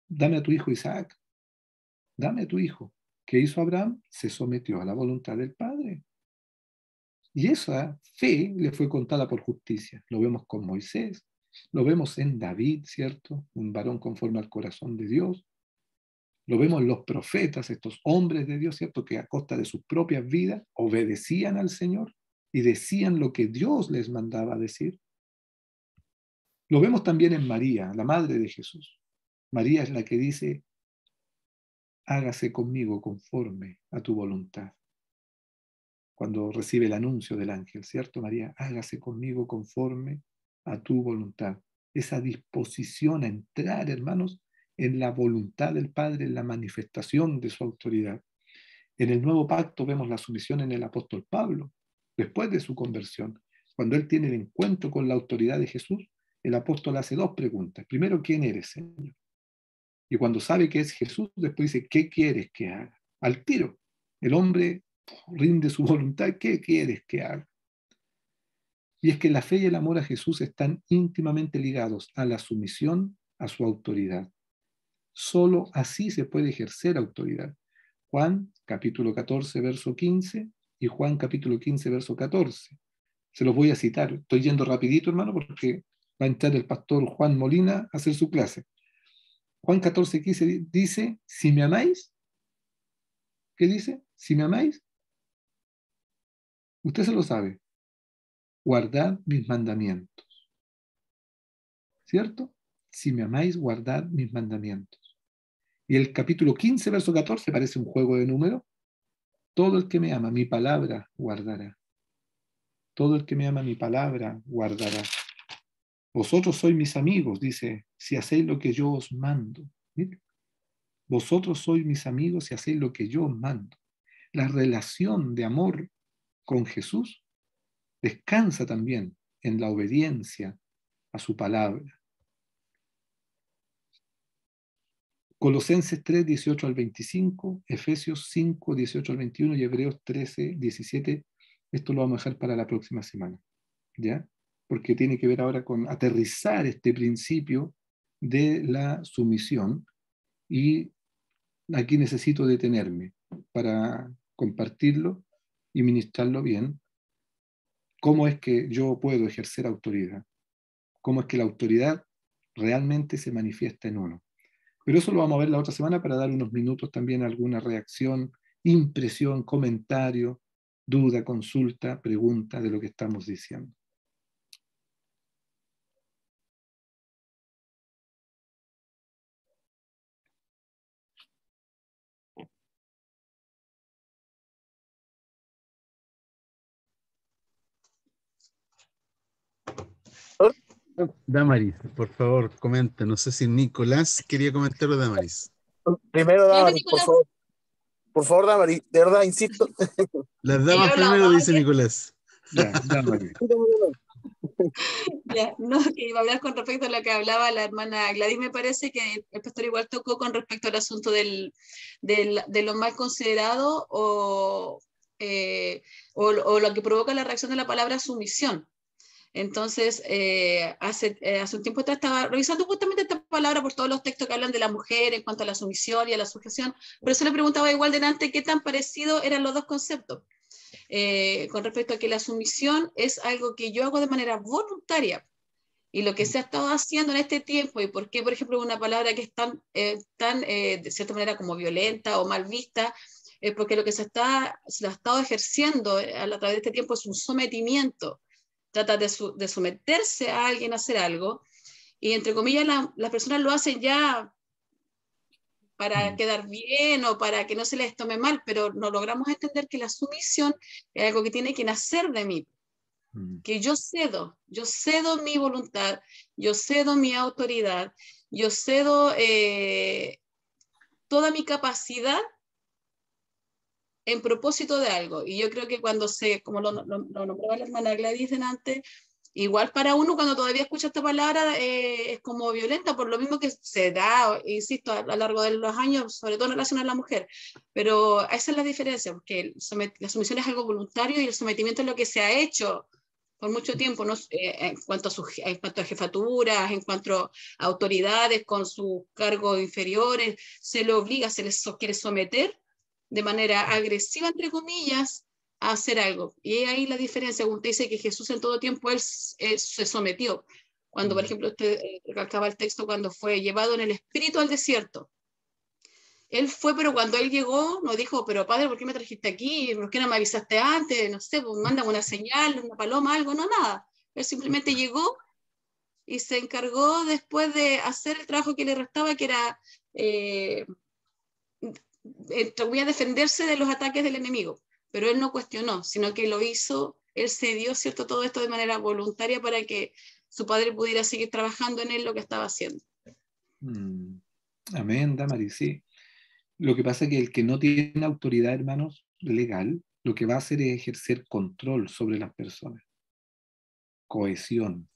Dame a tu hijo Isaac, dame a tu hijo. ¿Qué hizo Abraham? Se sometió a la voluntad del Padre. Y esa fe le fue contada por justicia. Lo vemos con Moisés, lo vemos en David, ¿cierto? Un varón conforme al corazón de Dios. Lo vemos en los profetas, estos hombres de Dios, ¿cierto? Que a costa de sus propias vidas obedecían al Señor y decían lo que Dios les mandaba decir. Lo vemos también en María, la madre de Jesús. María es la que dice, hágase conmigo conforme a tu voluntad. Cuando recibe el anuncio del ángel, ¿cierto, María? Hágase conmigo conforme a tu voluntad. Esa disposición a entrar, hermanos, en la voluntad del Padre, en la manifestación de su autoridad. En el nuevo pacto vemos la sumisión en el apóstol Pablo, después de su conversión. Cuando él tiene el encuentro con la autoridad de Jesús, el apóstol hace dos preguntas. Primero, ¿quién eres, Señor? Y cuando sabe que es Jesús, después dice, ¿qué quieres que haga? Al tiro, el hombre rinde su voluntad, ¿qué quieres que haga? Y es que la fe y el amor a Jesús están íntimamente ligados a la sumisión a su autoridad. Solo así se puede ejercer autoridad. Juan capítulo 14, verso 15 y Juan capítulo 15, verso 14. Se los voy a citar. Estoy yendo rapidito, hermano, porque va a entrar el pastor Juan Molina a hacer su clase. Juan 14, 15 dice, si me amáis, ¿qué dice? Si me amáis, usted se lo sabe, guardad mis mandamientos. ¿Cierto? Si me amáis, guardad mis mandamientos. Y el capítulo 15, verso 14, parece un juego de números. Todo el que me ama, mi palabra guardará. Todo el que me ama, mi palabra guardará. Vosotros sois mis amigos, dice, si hacéis lo que yo os mando. ¿Sí? Vosotros sois mis amigos si hacéis lo que yo os mando. La relación de amor con Jesús descansa también en la obediencia a su palabra. Colosenses 3, 18 al 25, Efesios 5, 18 al 21 y Hebreos 13, 17. Esto lo vamos a dejar para la próxima semana, ¿ya? Porque tiene que ver ahora con aterrizar este principio de la sumisión, y aquí necesito detenerme para compartirlo y ministrarlo bien. ¿Cómo es que yo puedo ejercer autoridad? ¿Cómo es que la autoridad realmente se manifiesta en uno? Pero eso lo vamos a ver la otra semana para dar unos minutos también a alguna reacción, impresión, comentario, duda, consulta, pregunta de lo que estamos diciendo. Damaris, por favor, comenta. No sé si Nicolás quería comentar o Damaris. Primero, Damaris, por favor. Por favor, Damaris, de verdad, insisto. Las damas primero, dice Nicolás. Ya, Damaris. Ya, no, que iba a hablar con respecto a lo que hablaba la hermana Gladys. Me parece que el pastor igual tocó con respecto al asunto de lo mal considerado o lo que provoca la reacción de la palabra sumisión. Entonces, hace un tiempo atrás estaba revisando justamente esta palabra por todos los textos que hablan de la mujer en cuanto a la sumisión y a la sujeción. Por eso le preguntaba igual delante qué tan parecido eran los dos conceptos. Con respecto a que la sumisión es algo que yo hago de manera voluntaria. Y lo que se ha estado haciendo en este tiempo, y por qué, por ejemplo, una palabra que es tan, de cierta manera, como violenta o mal vista, porque lo que se ha estado ejerciendo a través de este tiempo es un sometimiento. Trata de someterse a alguien a hacer algo, y entre comillas las personas lo hacen ya para quedar bien o para que no se les tome mal, pero no logramos entender que la sumisión es algo que tiene que nacer de mí. Que yo cedo mi voluntad, yo cedo mi autoridad, yo cedo toda mi capacidad en propósito de algo. Y yo creo que cuando como lo nombraba la hermana Gladys antes, igual para uno cuando todavía escucha esta palabra es como violenta, por lo mismo que se da, insisto, a lo largo de los años, sobre todo en relación a la mujer. Pero esa es la diferencia, porque la sumisión es algo voluntario y el sometimiento es lo que se ha hecho por mucho tiempo, ¿no? En cuanto a jefaturas, en cuanto a autoridades con sus cargos inferiores, se le obliga, se les quiere someter de manera agresiva, entre comillas, a hacer algo. Y ahí la diferencia, usted dice que Jesús en todo tiempo él se sometió. Cuando, por ejemplo, usted recalcaba el texto, cuando fue llevado en el espíritu al desierto. Él fue, pero cuando él llegó, no dijo, pero padre, ¿por qué me trajiste aquí? ¿Por qué no me avisaste antes? No sé, pues mándame una señal, una paloma, algo, no, nada. Él simplemente llegó y se encargó después de hacer el trabajo que le restaba, que era, voy a defenderse de los ataques del enemigo. Pero él no cuestionó, sino que lo hizo, él cedió, ¿cierto?, todo esto de manera voluntaria para que su padre pudiera seguir trabajando en él lo que estaba haciendo. Amén, Damaris, sí. Lo que pasa es que el que no tiene autoridad, hermanos, legal, lo que va a hacer es ejercer control sobre las personas, cohesión.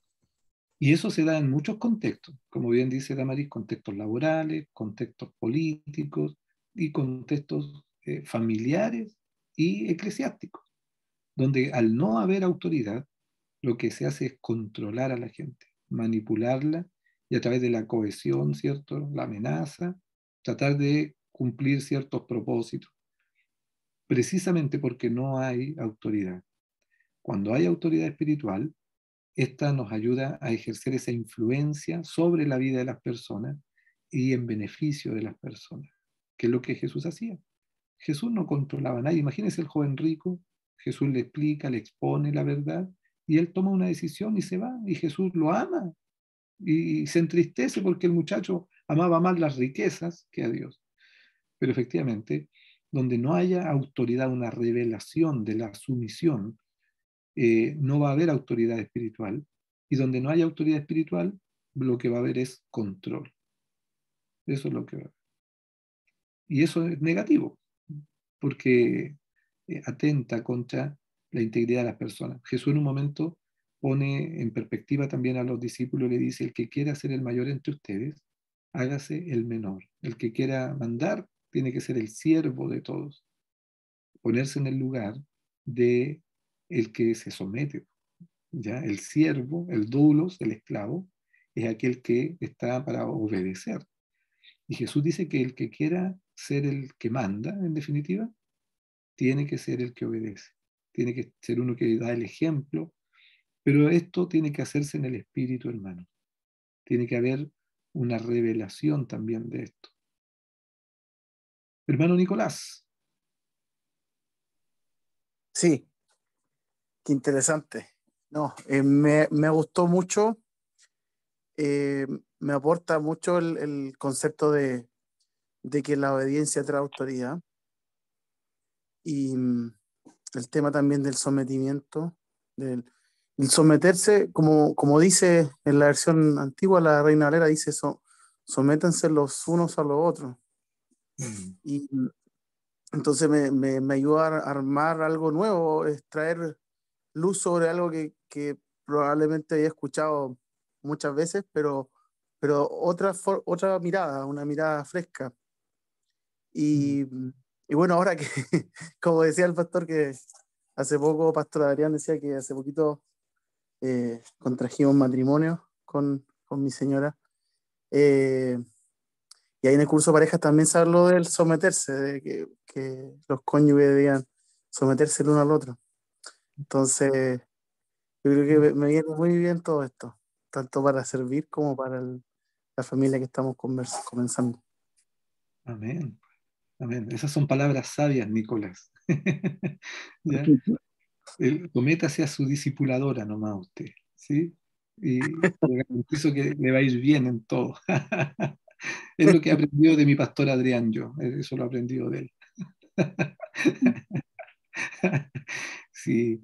Y eso se da en muchos contextos, como bien dice Damaris, contextos laborales, contextos políticos y contextos familiares y eclesiásticos, donde al no haber autoridad, lo que se hace es controlar a la gente, manipularla y a través de la cohesión, ¿cierto?, la amenaza, tratar de cumplir ciertos propósitos, precisamente porque no hay autoridad. Cuando hay autoridad espiritual, esta nos ayuda a ejercer esa influencia sobre la vida de las personas y en beneficio de las personas, que es lo que Jesús hacía. Jesús no controlaba a nadie. Imagínense el joven rico, Jesús le explica, le expone la verdad y él toma una decisión y se va, y Jesús lo ama y se entristece porque el muchacho amaba más las riquezas que a Dios. Pero efectivamente, donde no haya autoridad, una revelación de la sumisión, no va a haber autoridad espiritual, y donde no haya autoridad espiritual, lo que va a haber es control. Eso es lo que va a haber. Y eso es negativo, porque atenta contra la integridad de las personas. Jesús en un momento pone en perspectiva también a los discípulos y le dice: el que quiera ser el mayor entre ustedes, hágase el menor. El que quiera mandar tiene que ser el siervo de todos, ponerse en el lugar de el que se somete. ¿Ya? El siervo, el doulos, el esclavo, es aquel que está para obedecer. Y Jesús dice que el que quiera ser el que manda, en definitiva, tiene que ser el que obedece. Tiene que ser uno que da el ejemplo, pero esto tiene que hacerse en el espíritu, hermano. Tiene que haber una revelación también de esto. Hermano Nicolás. Sí, qué interesante. No, me gustó mucho, me aporta mucho el concepto de que la obediencia trae autoridad, y el tema también del sometimiento, del someterse, como dice en la versión antigua, la Reina Valera dice: sométanse los unos a los otros. Y entonces me ayuda a armar algo nuevo, es traer luz sobre algo que probablemente había escuchado muchas veces, pero otra mirada, una mirada fresca. Y bueno, ahora que, como decía el pastor, que hace poco, Pastor Adrián decía que hace poquito contrajimos matrimonio con mi señora. Y ahí en el curso de parejas también se habló del someterse, de que los cónyuges debían someterse el uno al otro. Entonces, yo creo que me viene muy bien todo esto, tanto para servir como para la familia que estamos comenzando. Amén. Amén. Esas son palabras sabias, Nicolás. ¿Ya? Cométase a su discipuladora nomás usted, ¿sí? Y le garantizo que le va a ir bien en todo. Es lo que he aprendido de mi pastor Adrián, yo. Eso lo he aprendido de él. Sí.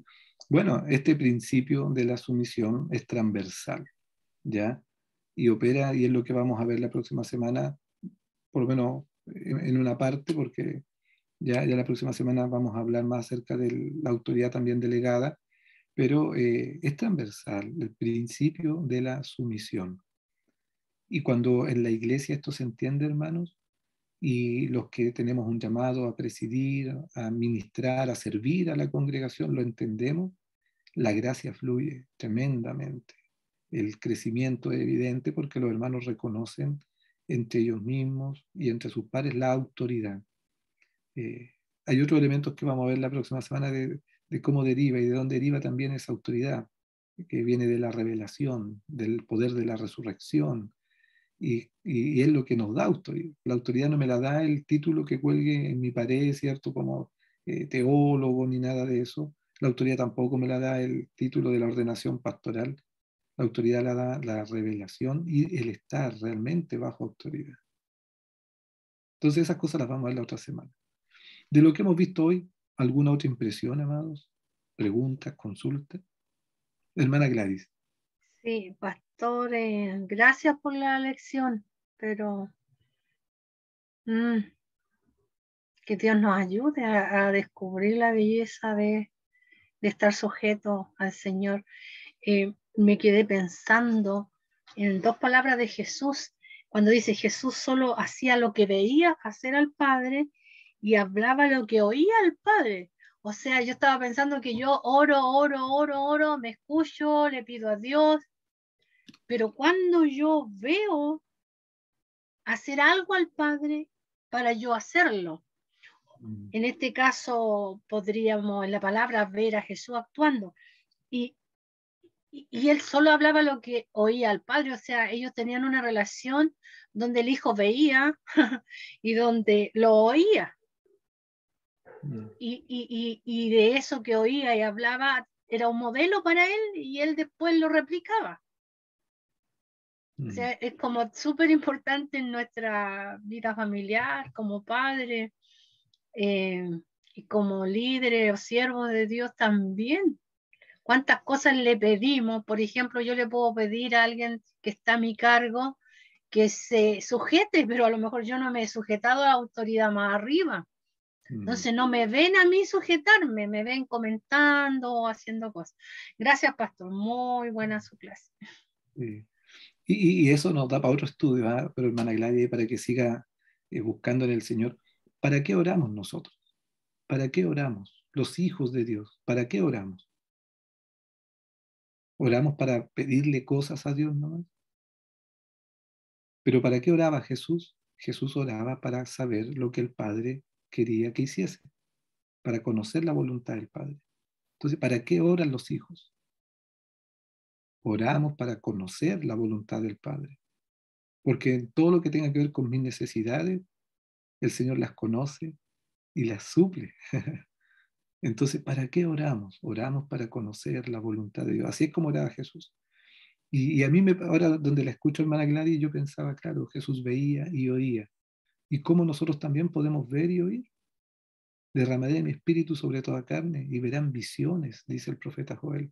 Bueno, este principio de la sumisión es transversal, ¿ya? Y opera, y es lo que vamos a ver la próxima semana, por lo menos en una parte, porque ya la próxima semana vamos a hablar más acerca de la autoridad también delegada, pero es transversal el principio de la sumisión. Y cuando en la iglesia esto se entiende, hermanos, y los que tenemos un llamado a presidir, a ministrar, a servir a la congregación, lo entendemos, la gracia fluye tremendamente. El crecimiento es evidente porque los hermanos reconocen entre ellos mismos y entre sus pares la autoridad. Hay otros elementos que vamos a ver la próxima semana de cómo deriva y de dónde deriva también esa autoridad, que viene de la revelación, del poder de la resurrección, y es lo que nos da autoridad. La autoridad no me la da el título que cuelgue en mi pared, ¿cierto? Como teólogo ni nada de eso. La autoridad tampoco me la da el título de la ordenación pastoral. La autoridad la da la revelación y el estar realmente bajo autoridad. Entonces esas cosas las vamos a ver la otra semana. De lo que hemos visto hoy, ¿alguna otra impresión, amados? ¿Preguntas, consultas? Hermana Gladys. Sí, pastor, gracias por la lección, pero que Dios nos ayude a descubrir la belleza de estar sujeto al Señor. Me quedé pensando en dos palabras de Jesús, cuando dice Jesús solo hacía lo que veía hacer al Padre y hablaba lo que oía al Padre. O sea, yo estaba pensando que yo oro, me escucho, le pido a Dios, pero cuando yo veo hacer algo al Padre para yo hacerlo, en este caso podríamos en la palabra ver a Jesús actuando, y él solo hablaba lo que oía al Padre, o sea, ellos tenían una relación donde el Hijo veía y donde lo oía, y de eso que oía y hablaba era un modelo para él y él después lo replicaba. O sea, es como súper importante en nuestra vida familiar, como padre, y como líderes o siervos de Dios también. ¿Cuántas cosas le pedimos? Por ejemplo, yo le puedo pedir a alguien que está a mi cargo que se sujete, pero a lo mejor yo no me he sujetado a la autoridad más arriba. Entonces no me ven a mí sujetarme, me ven comentando o haciendo cosas. Gracias, pastor. Muy buena su clase. Sí. Y eso nos da para otro estudio, ¿eh? Pero hermana Gladys, para que siga buscando en el Señor. ¿Para qué oramos nosotros? ¿Para qué oramos? Los hijos de Dios, ¿para qué oramos? ¿Oramos para pedirle cosas a Dios nomás? ¿Pero para qué oraba Jesús? Jesús oraba para saber lo que el Padre quería que hiciese, para conocer la voluntad del Padre. Entonces, ¿para qué oran los hijos? Oramos para conocer la voluntad del Padre. Porque en todo lo que tenga que ver con mis necesidades, el Señor las conoce y las suple. Entonces, ¿para qué oramos? Oramos para conocer la voluntad de Dios. Así es como oraba Jesús. Y a mí, ahora donde la escucho, hermana Gladys, yo pensaba, claro, Jesús veía y oía. ¿Y cómo nosotros también podemos ver y oír? Derramaré mi espíritu sobre toda carne y verán visiones, dice el profeta Joel.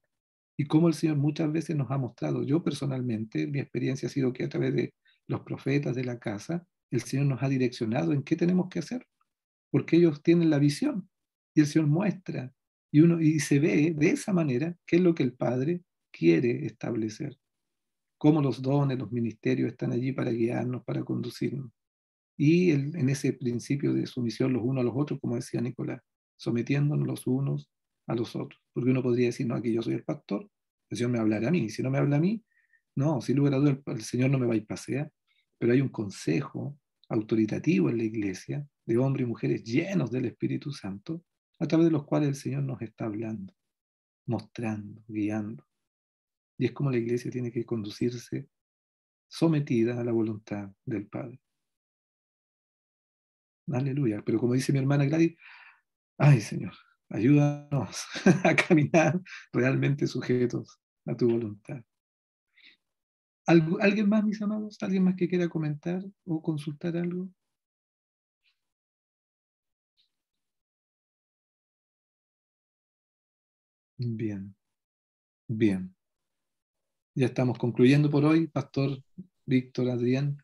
Y cómo el Señor muchas veces nos ha mostrado, yo personalmente, mi experiencia ha sido que a través de los profetas de la casa, el Señor nos ha direccionado en qué tenemos que hacer, porque ellos tienen la visión y el Señor muestra y se ve de esa manera qué es lo que el Padre quiere establecer, cómo los dones, los ministerios están allí para guiarnos, para conducirnos. Y en ese principio de sumisión los unos a los otros, como decía Nicolás, sometiéndonos los unos a los otros. Porque uno podría decir, no, aquí yo soy el pastor, El Señor me hablará a mí. Si no me habla a mí, no, sin lugar a dudas el Señor no me va a ir pasear, pero hay un consejo autoritativo en la iglesia de hombres y mujeres llenos del Espíritu Santo, a través de los cuales el Señor nos está hablando, mostrando, guiando. Y es como la iglesia tiene que conducirse sometida a la voluntad del Padre. Aleluya. Pero como dice mi hermana Gladys, ay Señor, ayúdanos a caminar realmente sujetos a tu voluntad. ¿Alguien más, mis amados? ¿Alguien más que quiera comentar o consultar algo? Bien, bien. Ya estamos concluyendo por hoy, Pastor Víctor, Adrián.